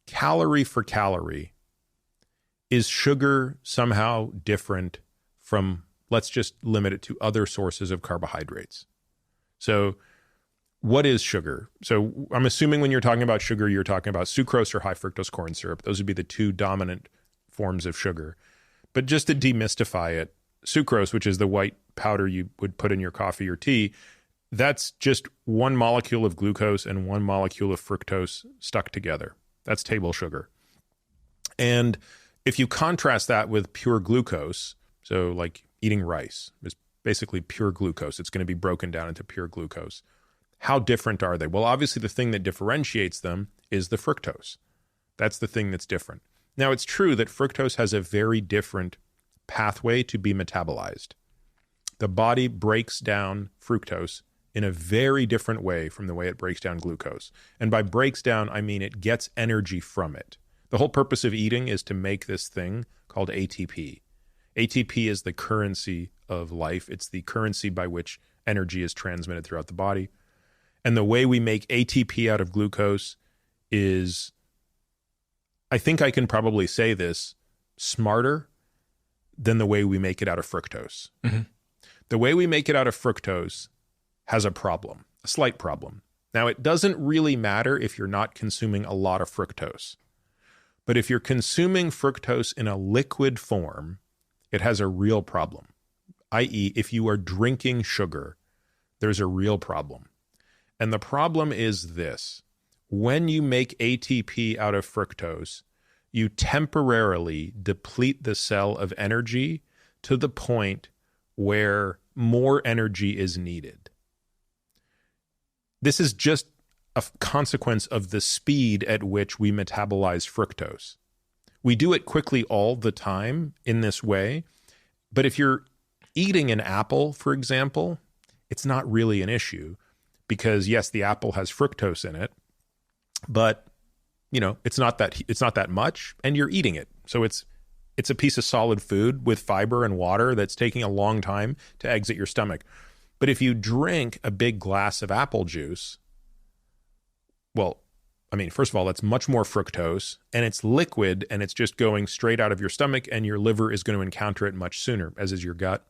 calorie for calorie, is sugar somehow different from, let's just limit it to other sources of carbohydrates? So what is sugar? So I'm assuming when you're talking about sugar, you're talking about sucrose or high fructose corn syrup. Those would be the two dominant forms of sugar. But just to demystify it, sucrose, which is the white powder you would put in your coffee or tea, that's just one molecule of glucose and one molecule of fructose stuck together. That's table sugar. And if you contrast that with pure glucose, so like eating rice is basically pure glucose. It's going to be broken down into pure glucose. How different are they? Well, obviously the thing that differentiates them is the fructose. That's the thing that's different. Now, it's true that fructose has a very different pathway to be metabolized. The body breaks down fructose in a very different way from the way it breaks down glucose. And by breaks down, I mean it gets energy from it. The whole purpose of eating is to make this thing called ATP. ATP is the currency of life. It's the currency by which energy is transmitted throughout the body. And the way we make ATP out of glucose is, I think I can probably say this, smarter than the way we make it out of fructose. Mm-hmm. The way we make it out of fructose has a problem, a slight problem. Now, it doesn't really matter if you're not consuming a lot of fructose. But if you're consuming fructose in a liquid form, it has a real problem. I.e., if you are drinking sugar, there's a real problem. And the problem is this. When you make ATP out of fructose, you temporarily deplete the cell of energy to the point where more energy is needed. This is just a consequence of the speed at which we metabolize fructose. We do it quickly all the time in this way, but if you're eating an apple, for example, it's not really an issue because, yes, the apple has fructose in it, but it's not that much, and you're eating it. So it's a piece of solid food with fiber and water that's taking a long time to exit your stomach. But if you drink a big glass of apple juice, well, I mean, first of all, that's much more fructose, and it's liquid, and it's just going straight out of your stomach, and your liver is going to encounter it much sooner, as is your gut.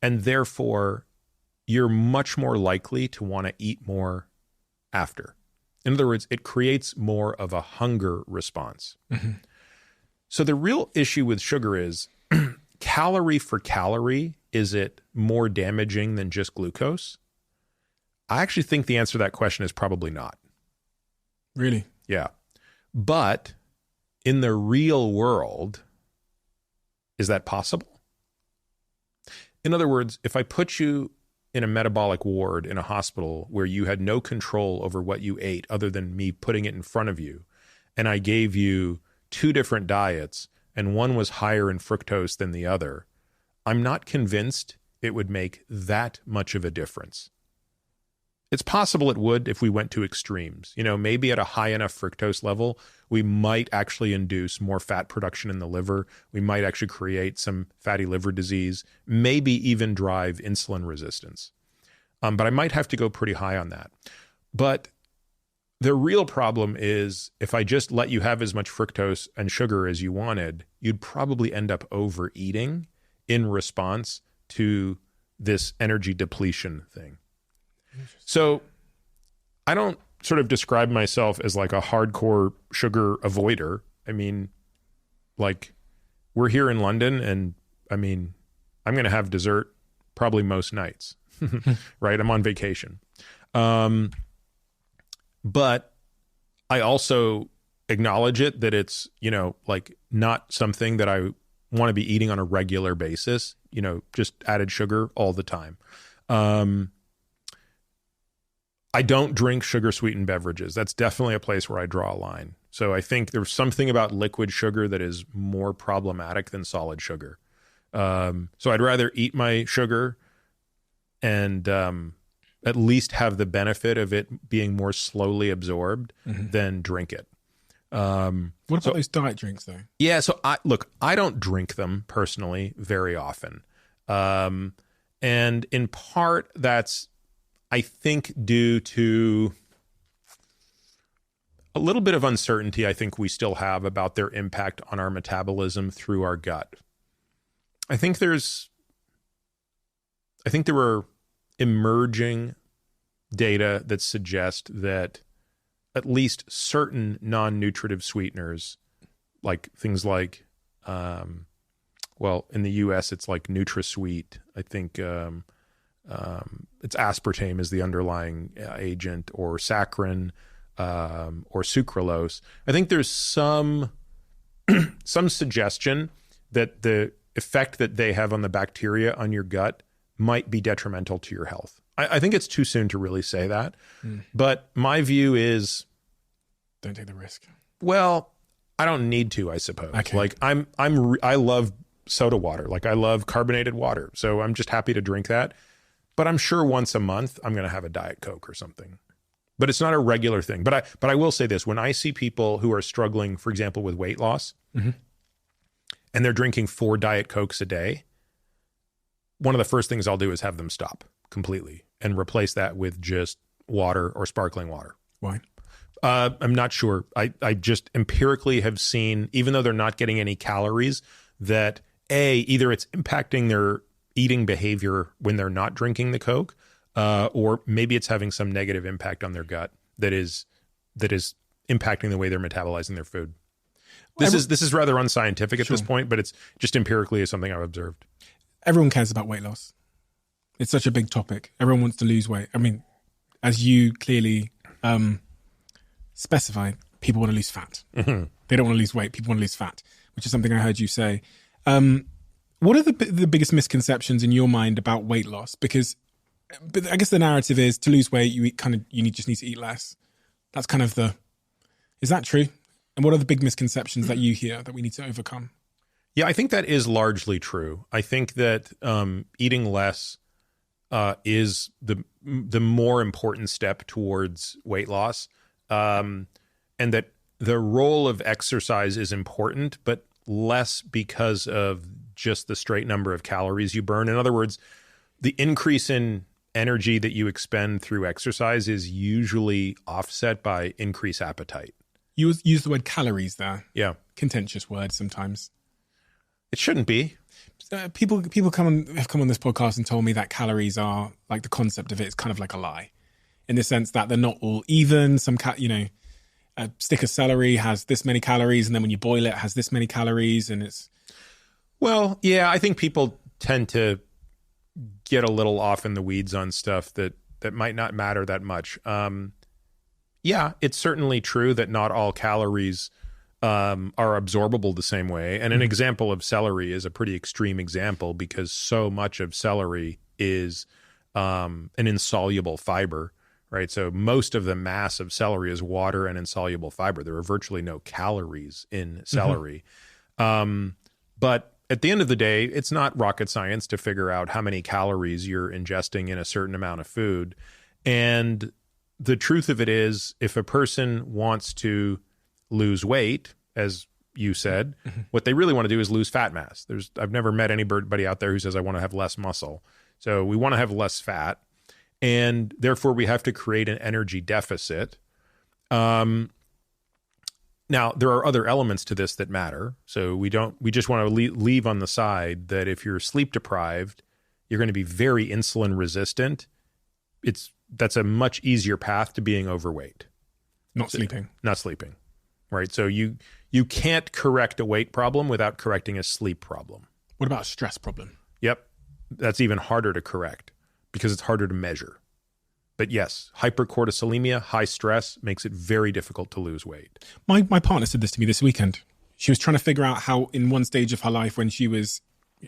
And therefore, you're much more likely to want to eat more after. In other words, it creates more of a hunger response. Mm-hmm. So the real issue with sugar is calorie for calorie, is it more damaging than just glucose? I actually think the answer to that question is probably not. Really? Yeah. But in the real world, is that possible? In other words, if I put you in a metabolic ward in a hospital where you had no control over what you ate other than me putting it in front of you, and I gave you 2 different diets and one was higher in fructose than the other, I'm not convinced it would make that much of a difference. It's possible it would if we went to extremes. Maybe at a high enough fructose level, we might actually induce more fat production in the liver. We might actually create some fatty liver disease, maybe even drive insulin resistance. But I might have to go pretty high on that. But the real problem is if I just let you have as much fructose and sugar as you wanted, you'd probably end up overeating in response to this energy depletion thing. So I don't sort of describe myself as like a hardcore sugar avoider. I mean, like, we're here in London, and I mean, I'm going to have dessert probably most nights, right? I'm on vacation. But I also acknowledge it that it's, like not something that I want to be eating on a regular basis, just added sugar all the time. I don't drink sugar-sweetened beverages. That's definitely a place where I draw a line. So I think there's something about liquid sugar that is more problematic than solid sugar. So I'd rather eat my sugar and at least have the benefit of it being more slowly absorbed than drink it. What about those diet drinks, though? Yeah, so I don't drink them personally very often. And in part, that's, I think, due to a little bit of uncertainty I think we still have about their impact on our metabolism through our gut. I think there were emerging data that suggest that at least certain non-nutritive sweeteners, like things like, in the US, it's like NutraSweet. I think it's aspartame is the underlying agent, or saccharin, or sucralose. I think there's some suggestion that the effect that they have on the bacteria on your gut might be detrimental to your health. I think it's too soon to really say that, but my view is, don't take the risk. Well, I don't need to, I suppose. Okay. Like I love soda water. Like, I love carbonated water. So I'm just happy to drink that. But I'm sure once a month I'm going to have a Diet Coke or something. But it's not a regular thing. But I will say this: when I see people who are struggling, for example, with weight loss, and they're drinking 4 Diet Cokes a day, one of the first things I'll do is have them stop completely and replace that with just water or sparkling water. Why? I'm not sure. I just empirically have seen, even though they're not getting any calories, that either it's impacting their eating behavior when they're not drinking the Coke, or maybe it's having some negative impact on their gut that is impacting the way they're metabolizing their food. This is rather unscientific at this point, but it's just empirically is something I've observed. Everyone cares about weight loss. It's such a big topic. Everyone wants to lose weight. I mean, as you clearly specified, people want to lose fat. Mm-hmm. They don't want to lose weight. People want to lose fat, which is something I heard you say. What are the biggest misconceptions in your mind about weight loss? Because I guess the narrative is to lose weight, you just need to eat less. That's kind of is that true? And what are the big misconceptions that you hear that we need to overcome? Yeah, I think that is largely true. I think that eating less is the more important step towards weight loss, and that the role of exercise is important, but less because of just the straight number of calories you burn. In other words, the increase in energy that you expend through exercise is usually offset by increased appetite. You use the word calories there. Yeah. Contentious word sometimes. It shouldn't be. People have come on this podcast and told me that calories are, like, the concept of it is kind of like a lie, in the sense that they're not all even. A stick of celery has this many calories, and then when you boil it has this many calories, and it's... Well, yeah, I think people tend to get a little off in the weeds on stuff that might not matter that much. Yeah, it's certainly true that not all calories are absorbable the same way. And an example of celery is a pretty extreme example, because so much of celery is an insoluble fiber, right? So most of the mass of celery is water and insoluble fiber. There are virtually no calories in celery. But at the end of the day, it's not rocket science to figure out how many calories you're ingesting in a certain amount of food. And the truth of it is, if a person wants to lose weight, as you said, what they really want to do is lose fat mass. I've never met anybody out there who says, I want to have less muscle. So we want to have less fat. And therefore, we have to create an energy deficit. Now, there are other elements to this that matter. So we just want to leave on the side that if you're sleep deprived, you're going to be very insulin resistant. That's a much easier path to being overweight. Not sleeping, right? So you can't correct a weight problem without correcting a sleep problem. What about a stress problem? Yep. That's even harder to correct because it's harder to measure. But yes, hypercortisolemia, high stress, makes it very difficult to lose weight. My partner said this to me this weekend. She was trying to figure out how, in one stage of her life, when she was,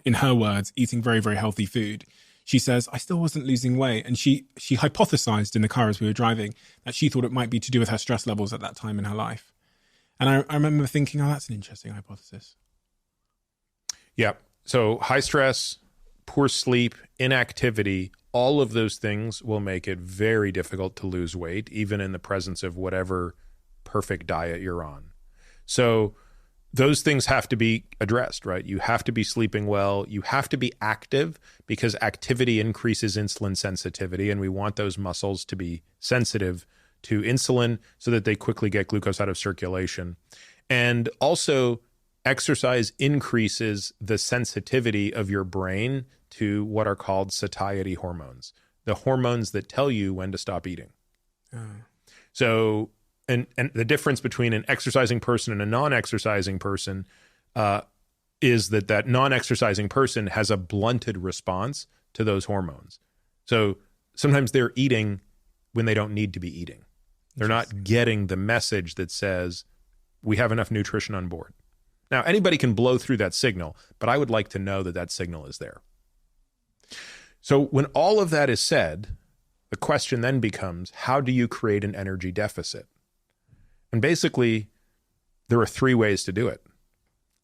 in her words, eating very, very healthy food, she says, I still wasn't losing weight. And she hypothesized in the car as we were driving that she thought it might be to do with her stress levels at that time in her life. And I remember thinking, oh, that's an interesting hypothesis. Yeah. So high stress, poor sleep, inactivity, all of those things will make it very difficult to lose weight, even in the presence of whatever perfect diet you're on. So those things have to be addressed, right? You have to be sleeping well. You have to be active because activity increases insulin sensitivity, and we want those muscles to be sensitive to insulin so that they quickly get glucose out of circulation. And also, exercise increases the sensitivity of your brain to what are called satiety hormones, the hormones that tell you when to stop eating. So, and the difference between an exercising person and a non-exercising person is that non-exercising person has a blunted response to those hormones. So sometimes they're eating when they don't need to be eating. They're not getting the message that says, we have enough nutrition on board. Now, anybody can blow through that signal, but I would like to know that that signal is there. So when all of that is said, the question then becomes, how do you create an energy deficit? And basically, there are three ways to do it.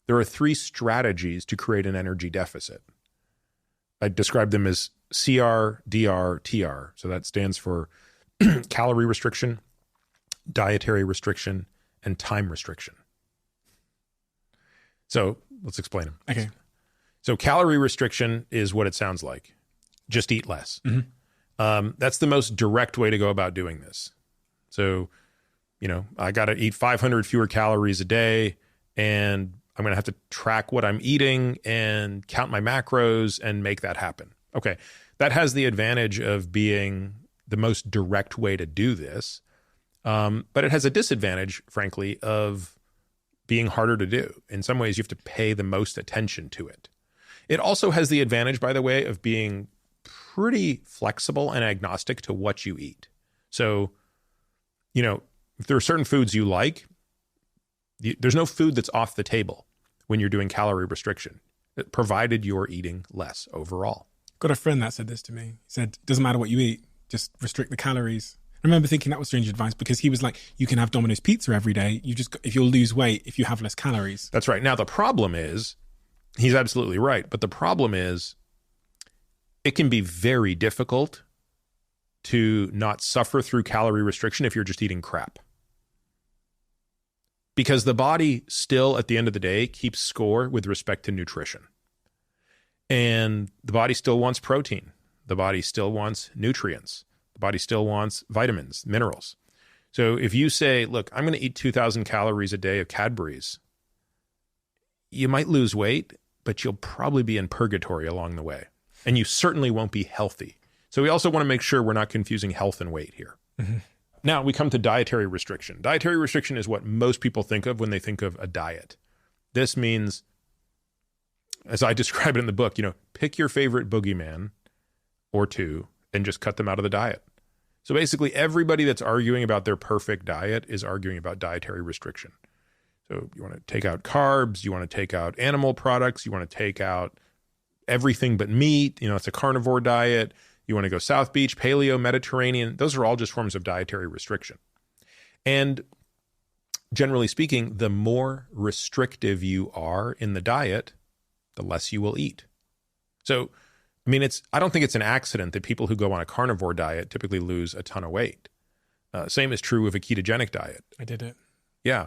There are three strategies to create an energy deficit. I describe them as CR, DR, TR. So that stands for calorie restriction, dietary restriction, and time restriction. So let's explain them. Okay. So calorie restriction is what it sounds like. Just eat less. That's the most direct way to go about doing this. So, I got to eat 500 fewer calories a day, and I'm going to have to track what I'm eating and count my macros and make that happen. Okay. That has the advantage of being the most direct way to do this. But it has a disadvantage, frankly, of being harder to do. In some ways, you have to pay the most attention to it. It also has the advantage, by the way, of being pretty flexible and agnostic to what you eat. So, if there are certain foods you like, there's no food that's off the table when you're doing calorie restriction, provided you're eating less overall. Got a friend that said this to me. He said, doesn't matter what you eat, just restrict the calories. I remember thinking that was strange advice because he was like, you can have Domino's pizza every day. If you'll lose weight, if you have less calories. That's right. Now, the problem is, he's absolutely right. But the problem is, it can be very difficult to not suffer through calorie restriction if you're just eating crap. Because the body still, at the end of the day, keeps score with respect to nutrition. And the body still wants protein. The body still wants nutrients. The body still wants vitamins, minerals. So if you say, look, I'm going to eat 2,000 calories a day of Cadbury's, you might lose weight, but you'll probably be in purgatory along the way. And you certainly won't be healthy. So we also want to make sure we're not confusing health and weight here. Now we come to dietary restriction. Dietary restriction is what most people think of when they think of a diet. This means, as I describe it in the book, pick your favorite boogeyman or two and just cut them out of the diet. So basically everybody that's arguing about their perfect diet is arguing about dietary restriction. So you want to take out carbs, you want to take out animal products, you want to take out everything but meat. It's a carnivore diet. You want to go South Beach, Paleo, Mediterranean. Those are all just forms of dietary restriction. And generally speaking, the more restrictive you are in the diet, the less you will eat. So, I mean, I don't think it's an accident that people who go on a carnivore diet typically lose a ton of weight. Same is true of a ketogenic diet. I did it. Yeah.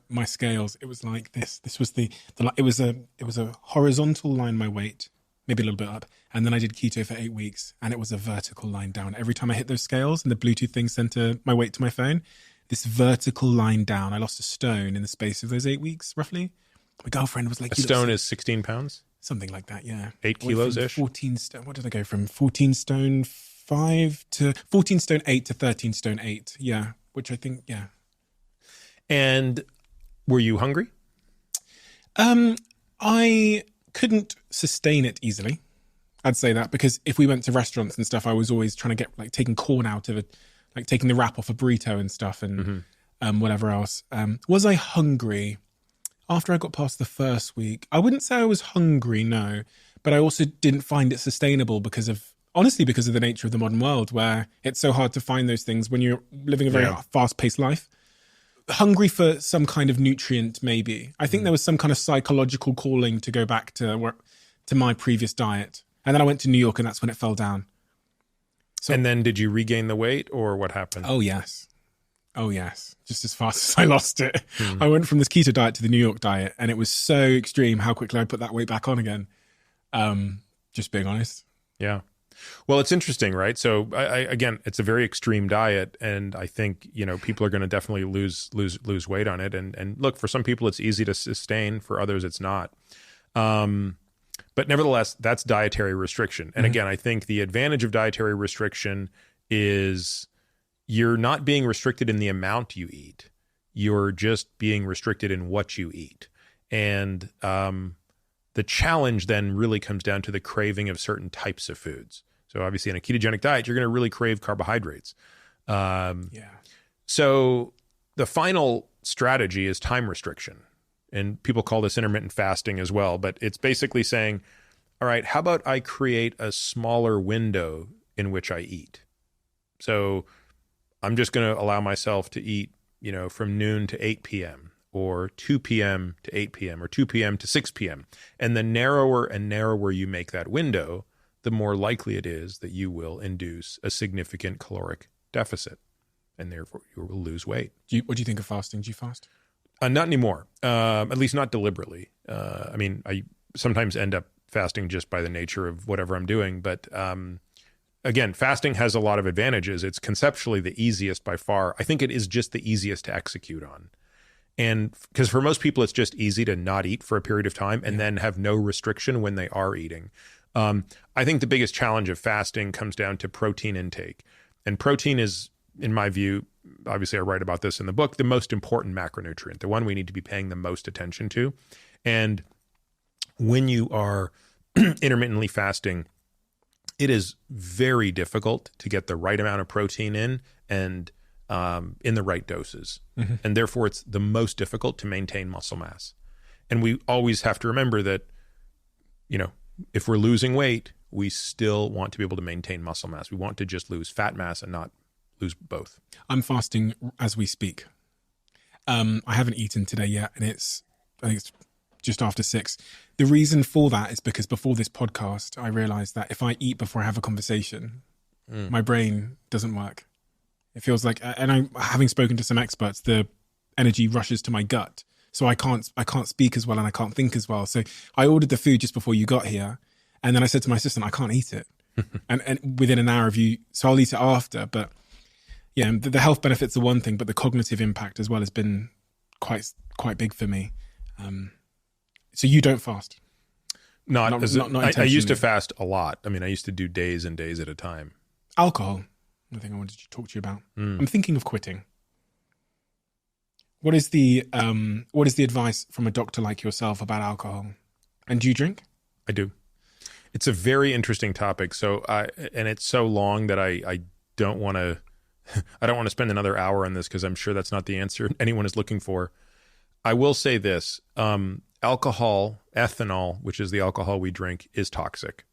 My scales, it was like this. This was it was a horizontal line, my weight, maybe a little bit up. And then I did keto for 8 weeks and it was a vertical line down. Every time I hit those scales and the Bluetooth thing sent my weight to my phone, this vertical line down, I lost a stone in the space of those 8 weeks, roughly. My girlfriend was like, a stone is 16 pounds? Something like that, yeah. 8 kilos-ish? 14 stone, what did I go from? 14 stone 5 to 14 stone 8 to 13 stone 8. Yeah. Which I think, yeah. And were you hungry? I couldn't sustain it easily. I'd say that because if we went to restaurants and stuff, I was always trying to get like taking corn out of it, like taking the wrap off a burrito and stuff and whatever else. Was I hungry after I got past the first week? I wouldn't say I was hungry, no, but I also didn't find it sustainable because of the nature of the modern world where it's so hard to find those things when you're living a very fast-paced life. Hungry for some kind of nutrient, maybe. I think there was some kind of psychological calling to go back to my previous diet. And then I went to New York and that's when it fell down. So, and then did you regain the weight or what happened? Oh, yes. Just as fast as I lost it. I went from this keto diet to the New York diet and it was so extreme how quickly I put that weight back on again. Just being honest. Yeah. Well, it's interesting, right? So again, it's a very extreme diet, and I think people are going to definitely lose weight on it. And look, for some people, it's easy to sustain; for others, it's not. But nevertheless, that's dietary restriction. And again, I think the advantage of dietary restriction is you're not being restricted in the amount you eat; you're just being restricted in what you eat. And the challenge then really comes down to the craving of certain types of foods. So obviously in a ketogenic diet, you're going to really crave carbohydrates. So the final strategy is time restriction. And people call this intermittent fasting as well. But it's basically saying, all right, how about I create a smaller window in which I eat? So I'm just going to allow myself to eat, from noon to 8 p.m. or 2 p.m. to 8 p.m. or 2 p.m. to 6 p.m. And the narrower and narrower you make that window, the more likely it is that you will induce a significant caloric deficit, and therefore you will lose weight. What do you think of fasting? Do you fast? Not anymore, at least not deliberately. I sometimes end up fasting just by the nature of whatever I'm doing. But again, fasting has a lot of advantages. It's conceptually the easiest by far. I think it is just the easiest to execute on. And because for most people, it's just easy to not eat for a period of time and then have no restriction when they are eating. I think the biggest challenge of fasting comes down to protein intake. And protein is, in my view, obviously I write about this in the book, the most important macronutrient, the one we need to be paying the most attention to. And when you are intermittently fasting, it is very difficult to get the right amount of protein in and in the right doses. And therefore, it's the most difficult to maintain muscle mass. And we always have to remember that, if we're losing weight, we still want to be able to maintain muscle mass. We want to just lose fat mass and not lose both. I'm fasting as we speak. I haven't eaten today yet, and I think it's just after 6. The reason for that is because before this podcast, I realized that if I eat before I have a conversation, my brain doesn't work. It feels like, and having spoken to some experts, the energy rushes to my gut. So I can't speak as well and I can't think as well. So I ordered the food just before you got here. And then I said to my assistant, I can't eat it. and within an hour of you, so I'll eat it after. But yeah, the health benefits are one thing, but the cognitive impact as well has been quite big for me. So you don't fast? Not I used to fast a lot. I mean, I used to do days and days at a time. Alcohol, the thing I wanted to talk to you about. I'm thinking of quitting. What is the advice from a doctor like yourself about alcohol? And do you drink? I do. It's a very interesting topic. And it's so long that I don't want to. I don't want to spend another hour on this because I'm sure that's not the answer anyone is looking for. I will say this: alcohol, ethanol, which is the alcohol we drink, is toxic.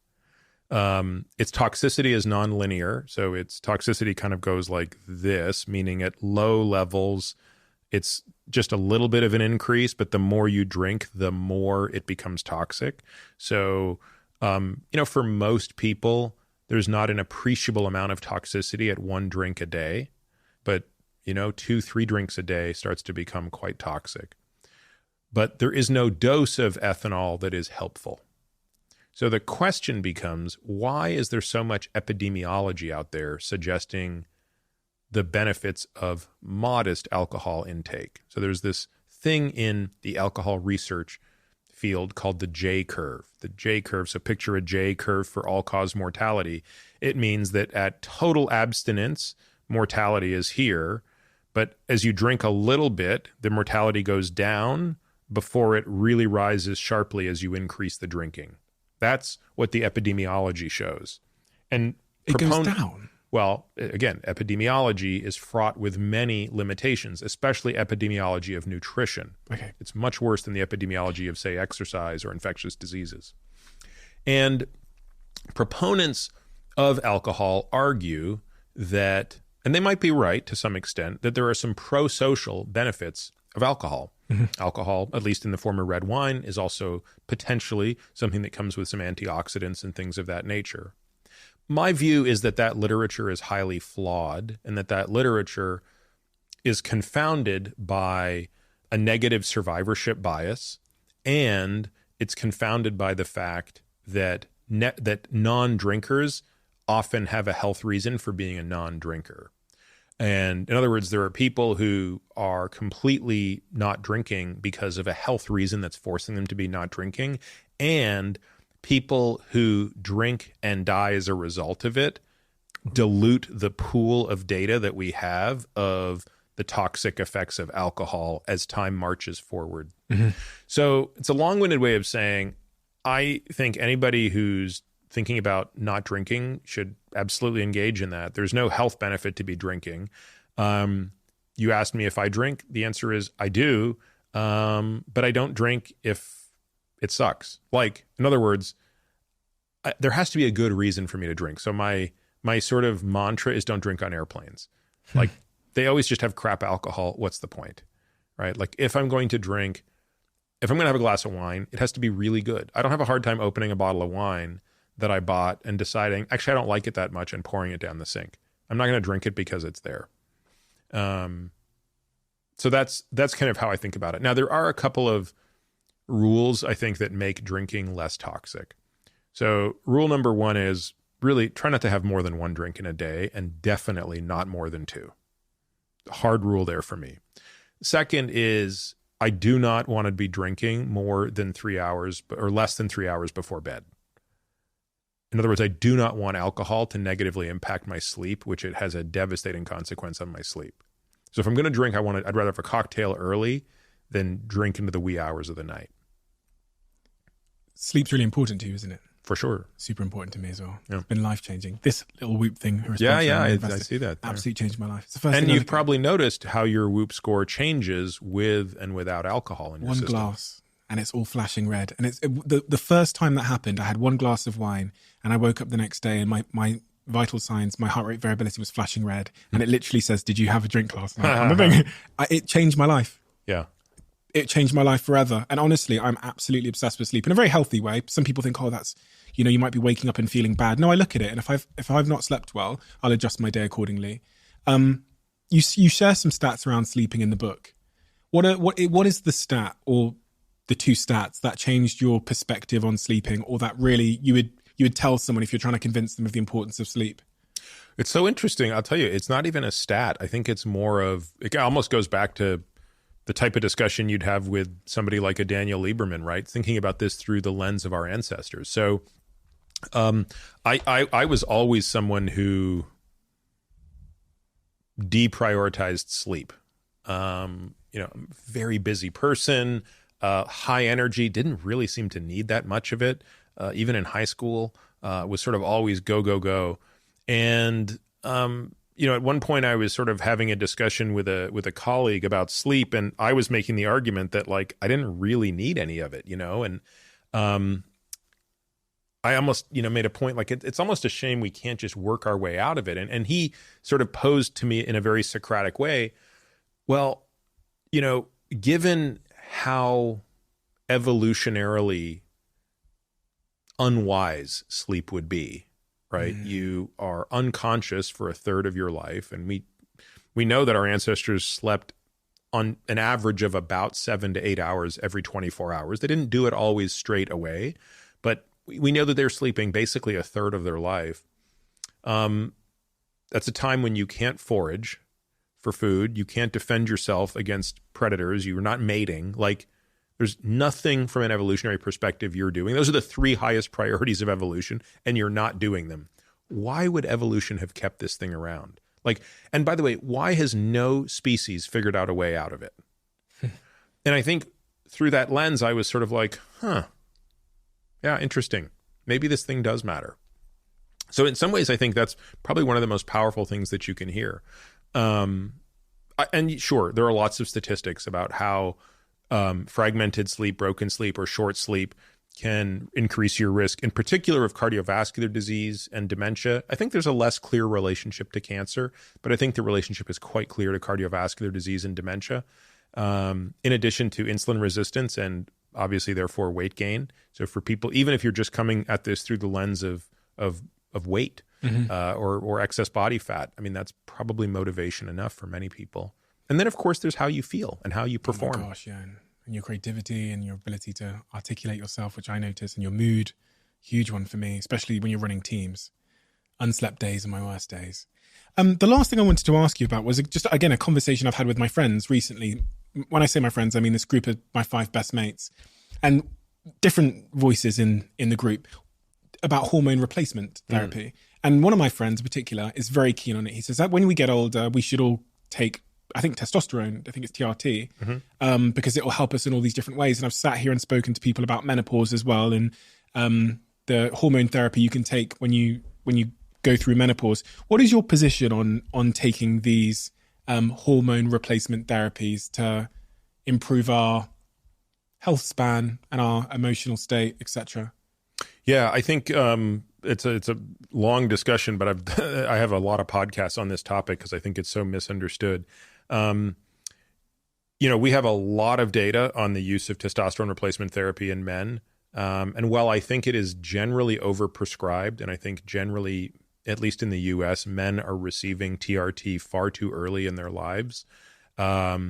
Its toxicity is nonlinear. So its toxicity kind of goes like this, meaning at low levels, it's just a little bit of an increase, but the more you drink, the more it becomes toxic. So, for most people, there's not an appreciable amount of toxicity at 1 drink a day, but 2-3 drinks a day starts to become quite toxic. But there is no dose of ethanol that is helpful. So the question becomes, why is there so much epidemiology out there suggesting the benefits of modest alcohol intake? So there's this thing in the alcohol research field called the J curve. The J curve, so picture a J curve for all-cause mortality. It means that at total abstinence, mortality is here, but as you drink a little bit, the mortality goes down before it really rises sharply as you increase the drinking. That's what the epidemiology shows. And it goes down. Well, again, epidemiology is fraught with many limitations, especially epidemiology of nutrition. Okay. It's much worse than the epidemiology of, say, exercise or infectious diseases. And proponents of alcohol argue that, and they might be right to some extent, that there are some pro-social benefits of alcohol. Mm-hmm. Alcohol, at least in the form of red wine, is also potentially something that comes with some antioxidants and things of that nature. My view is that that literature is highly flawed and that literature is confounded by a negative survivorship bias, and it's confounded by the fact that that non-drinkers often have a health reason for being a non-drinker. And in other words, there are people who are completely not drinking because of a health reason that's forcing them to be not drinking, and people who drink and die as a result of it dilute the pool of data that we have of the toxic effects of alcohol as time marches forward. Mm-hmm. So it's a long-winded way of saying, I think anybody who's thinking about not drinking should absolutely engage in that. There's no health benefit to be drinking. You asked me if I drink. The answer is I do, but I don't drink if it sucks. Like, in other words, there has to be a good reason for me to drink. So my sort of mantra is don't drink on airplanes. Like, they always just have crap alcohol. What's the point, right? Like, if I'm going to drink, if I'm going to have a glass of wine, it has to be really good. I don't have a hard time opening a bottle of wine that I bought and deciding, actually, I don't like it that much, and pouring it down the sink. I'm not going to drink it because it's there. So that's kind of how I think about it. Now, there are a couple of rules, I think, that make drinking less toxic. So rule number 1 is really try not to have more than 1 drink in a day, and definitely not more than 2. Hard rule there for me. Second is I do not want to be drinking more than 3 hours or less than 3 hours before bed. In other words, I do not want alcohol to negatively impact my sleep, which it has a devastating consequence on my sleep. So if I'm going to drink, I'd rather have a cocktail early than drink into the wee hours of the night. Sleep's really important to you, isn't it? For sure. Super important to me as well. Yeah. It's been life-changing. This little Whoop thing. I see that. Absolutely changed my life. It's the first and thing you've probably noticed how your Whoop score changes with and without alcohol in your system. 1 glass, and it's all flashing red. And the first time that happened, I had 1 glass of wine, and I woke up the next day, and my vital signs, my heart rate variability was flashing red, and it literally says, "Did you have a drink last night?" It changed my life. Yeah. It changed my life forever. And honestly, I'm absolutely obsessed with sleep in a very healthy way. Some people think, oh, that's, you might be waking up and feeling bad. No, I look at it. And if I've not slept well, I'll adjust my day accordingly. You share some stats around sleeping in the book. What is the stat or the 2 stats that changed your perspective on sleeping, or that really you would tell someone if you're trying to convince them of the importance of sleep? It's so interesting. I'll tell you, it's not even a stat. I think it's more of, it almost goes back to the type of discussion you'd have with somebody like a Daniel Lieberman, right? Thinking about this through the lens of our ancestors. So I was always someone who deprioritized sleep. Very busy person, high energy, didn't really seem to need that much of it. Even in high school, was sort of always go, go, go. And, at one point I was sort of having a discussion with a colleague about sleep, and I was making the argument that, like, I didn't really need any of it, and I almost, made a point like it's almost a shame we can't just work our way out of it. And he sort of posed to me in a very Socratic way, well, given how evolutionarily unwise sleep would be, right? You are unconscious for a third of your life. And we know that our ancestors slept on an average of about 7 to 8 hours every 24 hours. They didn't do it always straight away, but we know that they're sleeping basically a third of their life. That's a time when you can't forage for food. You can't defend yourself against predators. You're not mating. Like, there's nothing from an evolutionary perspective you're doing. Those are the 3 highest priorities of evolution, and you're not doing them. Why would evolution have kept this thing around? Like, and by the way, why has no species figured out a way out of it? And I think through that lens, I was sort of like, yeah, interesting. Maybe this thing does matter. So in some ways, I think that's probably one of the most powerful things that you can hear. And sure, there are lots of statistics about how fragmented sleep, broken sleep, or short sleep can increase your risk, in particular of cardiovascular disease and dementia. I think there's a less clear relationship to cancer, but I think the relationship is quite clear to cardiovascular disease and dementia, in addition to insulin resistance and obviously therefore weight gain. So for people, even if you're just coming at this through the lens of weight or excess body fat, I mean, that's probably motivation enough for many people. And then of course there's how you feel and how you perform. Oh my gosh, yeah. And your creativity and your ability to articulate yourself, which I notice, and your mood, huge one for me, especially when you're running teams. Unslept days are my worst days. The last thing I wanted to ask you about was just, again, a conversation I've had with my friends recently. When I say my friends, I mean this group of my 5 best mates, and different voices in the group about hormone replacement therapy. And one of my friends in particular is very keen on it. He says that when we get older, we should all take, I think, testosterone. I think it's TRT, because it will help us in all these different ways. And I've sat here and spoken to people about menopause as well, and the hormone therapy you can take when you go through menopause. What is your position on taking these hormone replacement therapies to improve our health span and our emotional state, etc.? Yeah, I think it's a long discussion, but I have a lot of podcasts on this topic because I think it's so misunderstood. We have a lot of data on the use of testosterone replacement therapy in men. And while I think it is generally overprescribed, and I think generally, at least in the US, men are receiving TRT far too early in their lives, I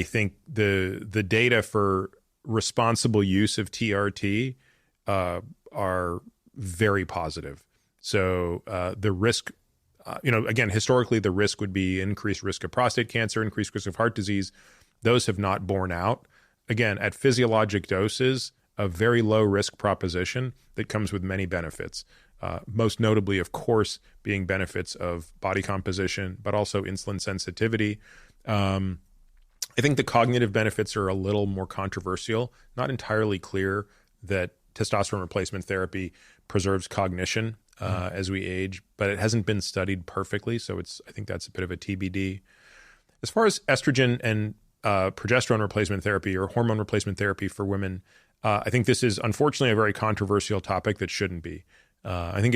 think the data for responsible use of TRT are very positive. So the risk, again, historically, the risk would be increased risk of prostate cancer, increased risk of heart disease. Those have not borne out. Again, at physiologic doses, a very low risk proposition that comes with many benefits. Most notably, of course, being benefits of body composition, but also insulin sensitivity. I think the cognitive benefits are a little more controversial. Not entirely clear that testosterone replacement therapy preserves cognition as we age, but it hasn't been studied perfectly. So I think that's a bit of a TBD. As far as estrogen and progesterone replacement therapy or hormone replacement therapy for women, I think this is unfortunately a very controversial topic that shouldn't be. I think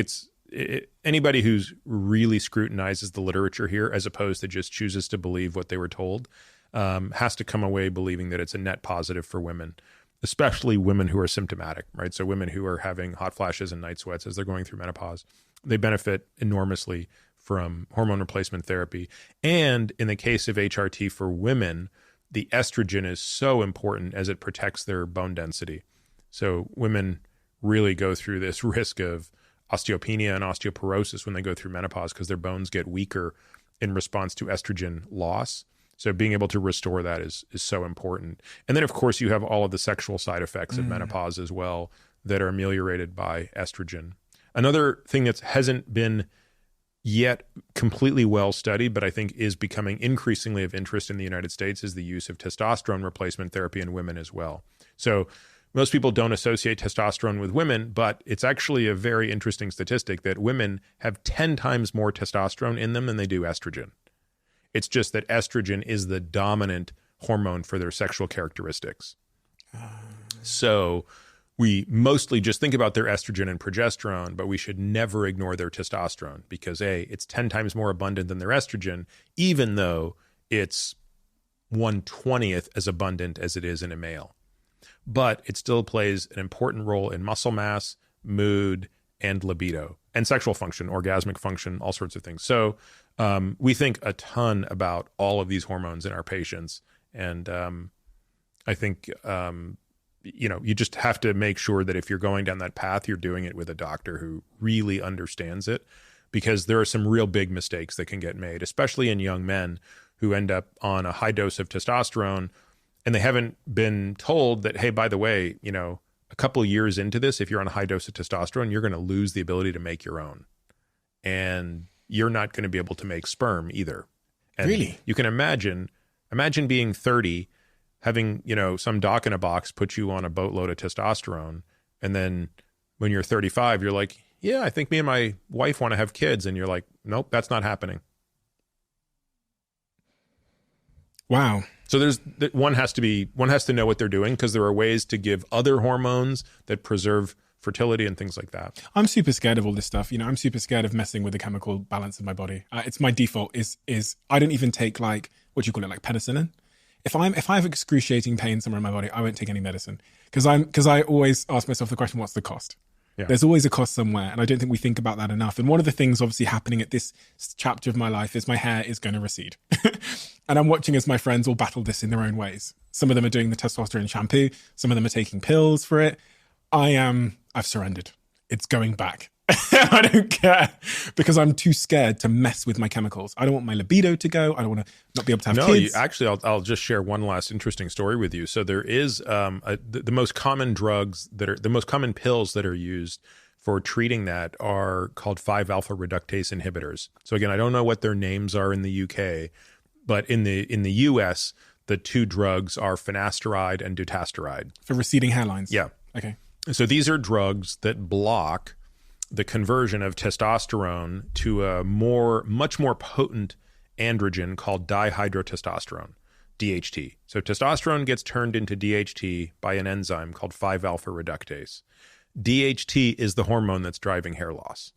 anybody who's really scrutinizes the literature here, as opposed to just chooses to believe what they were told, has to come away believing that it's a net positive for women, especially women who are symptomatic, right? So women who are having hot flashes and night sweats as they're going through menopause, they benefit enormously from hormone replacement therapy. And in the case of HRT for women, the estrogen is so important as it protects their bone density. So women really go through this risk of osteopenia and osteoporosis when they go through menopause because their bones get weaker in response to estrogen loss. So being able to restore that is so important. And then, of course, you have all of the sexual side effects of menopause as well that are ameliorated by estrogen. Another thing that hasn't been yet completely well studied, but I think is becoming increasingly of interest in the United States, is the use of testosterone replacement therapy in women as well. So most people don't associate testosterone with women, but it's actually a very interesting statistic that women have 10 times more testosterone in them than they do estrogen. It's just that estrogen is the dominant hormone for their sexual characteristics. So we mostly just think about their estrogen and progesterone, but we should never ignore their testosterone because it's 10 times more abundant than their estrogen, even though it's 1/20th as abundant as it is in a male. But it still plays an important role in muscle mass, mood, and libido, and sexual function, orgasmic function, all sorts of things. So we think a ton about all of these hormones in our patients. And I think, you just have to make sure that if you're going down that path, you're doing it with a doctor who really understands it, because there are some real big mistakes that can get made, especially in young men who end up on a high dose of testosterone and they haven't been told that, hey, by the way, a couple of years into this, if you're on a high dose of testosterone, you're going to lose the ability to make your own. And you're not going to be able to make sperm either. And really? You can imagine being 30, having, some doc in a box put you on a boatload of testosterone. And then when you're 35, you're like, yeah, I think me and my wife want to have kids. And you're like, nope, that's not happening. Wow. So one has to know what they're doing, because there are ways to give other hormones that preserve fertility and things like that. I'm super scared of all this stuff. I'm super scared of messing with the chemical balance of my body. It's my default is I don't even take like penicillin. If I have excruciating pain somewhere in my body, I won't take any medicine, because I always ask myself the question, what's the cost? Yeah. There's always a cost somewhere, and I don't think we think about that enough. And one of the things obviously happening at this chapter of my life is my hair is going to recede. And I'm watching as my friends all battle this in their own ways. Some of them are doing the testosterone shampoo. Some of them are taking pills for it. I've surrendered. It's going back. I don't care, because I'm too scared to mess with my chemicals. I don't want my libido to go. I don't want to not be able to have kids. Actually, I'll just share one last interesting story with you. So there is the most common pills that are used for treating that are called 5-alpha reductase inhibitors. So again, I don't know what their names are in the UK, but in the US, the two drugs are finasteride and dutasteride. For receding hairlines? Yeah. Okay. So these are drugs that block the conversion of testosterone to a much more potent androgen called dihydrotestosterone, DHT. So testosterone gets turned into DHT by an enzyme called 5-alpha reductase. DHT is the hormone that's driving hair loss.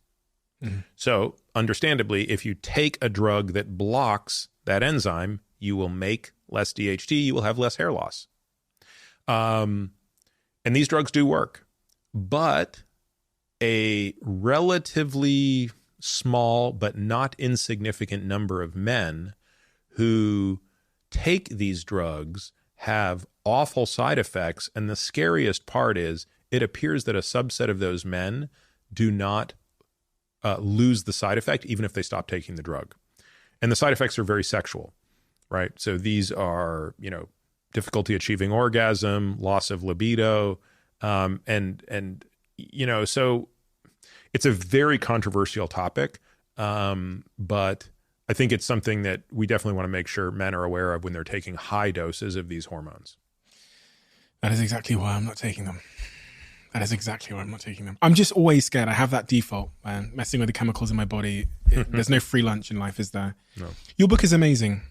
Mm-hmm. So understandably, if you take a drug that blocks that enzyme, you will make less DHT, you will have less hair loss. And these drugs do work, but a relatively small but not insignificant number of men who take these drugs have awful side effects. And the scariest part is it appears that a subset of those men do not lose the side effect, even if they stop taking the drug. And the side effects are very sexual, right? So these are, difficulty achieving orgasm, loss of libido, so it's a very controversial topic, but I think it's something that we definitely want to make sure men are aware of when they're taking high doses of these hormones. That is exactly why I'm not taking them. I'm just always scared. I have that default, man, messing with the chemicals in my body. There's no free lunch in life, is there? No. Your book is amazing.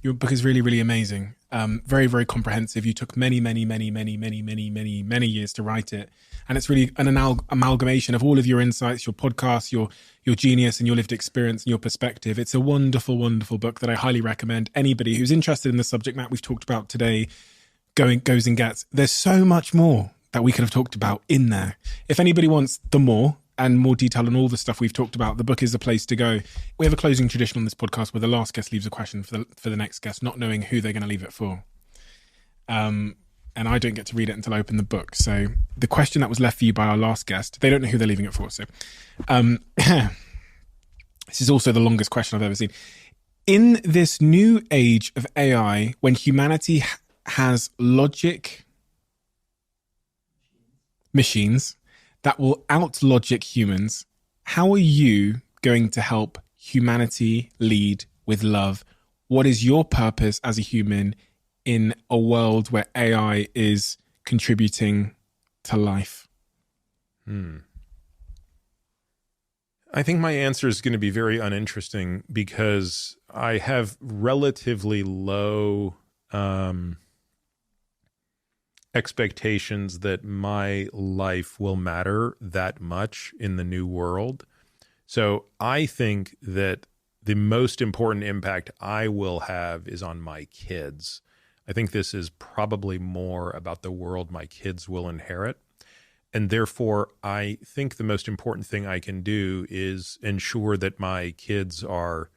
Your book is really, really amazing. Very, very comprehensive. You took many, many, many, many, many, many, many, many years to write it. And it's really an amalgamation of all of your insights, your podcasts, your genius and your lived experience and your perspective. It's a wonderful, wonderful book that I highly recommend anybody who's interested in the subject matter we've talked about today goes and gets. There's so much more that we could have talked about in there. If anybody wants the more and more detail on all the stuff we've talked about, the book is the place to go. We have a closing tradition on this podcast where the last guest leaves a question for the next guest, not knowing who they're going to leave it for. And I don't get to read it until I open the book. So the question that was left for you by our last guest, they don't know who they're leaving it for. So this is also the longest question I've ever seen. In this new age of AI, when humanity has logic machines that will out-logic humans, how are you going to help humanity lead with love? What is your purpose as a human in a world where AI is contributing to life? I think my answer is going to be very uninteresting because I have relatively low expectations that my life will matter that much in the new world. So I think that the most important impact I will have is on my kids. I think this is probably more about the world my kids will inherit. And therefore, I think the most important thing I can do is ensure that my kids are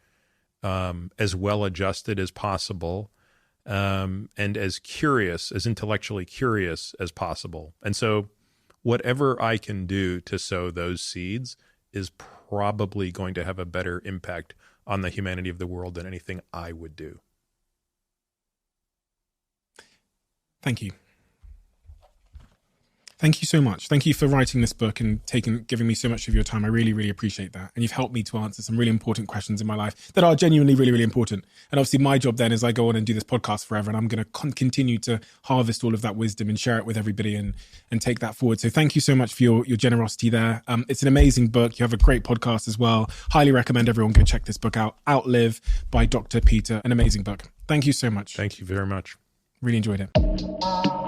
as well adjusted as possible, and as curious, as intellectually curious as possible. And so whatever I can do to sow those seeds is probably going to have a better impact on the humanity of the world than anything I would do. Thank you. Thank you so much. Thank you for writing this book and giving me so much of your time. I really, really appreciate that. And you've helped me to answer some really important questions in my life that are genuinely really, really important. And obviously my job then is I go on and do this podcast forever, and I'm going to continue to harvest all of that wisdom and share it with everybody and take that forward. So thank you so much for your generosity there. It's an amazing book. You have a great podcast as well. Highly recommend everyone go check this book out. Outlive by Dr. Peter, an amazing book. Thank you so much. Thank you very much. Really enjoyed it.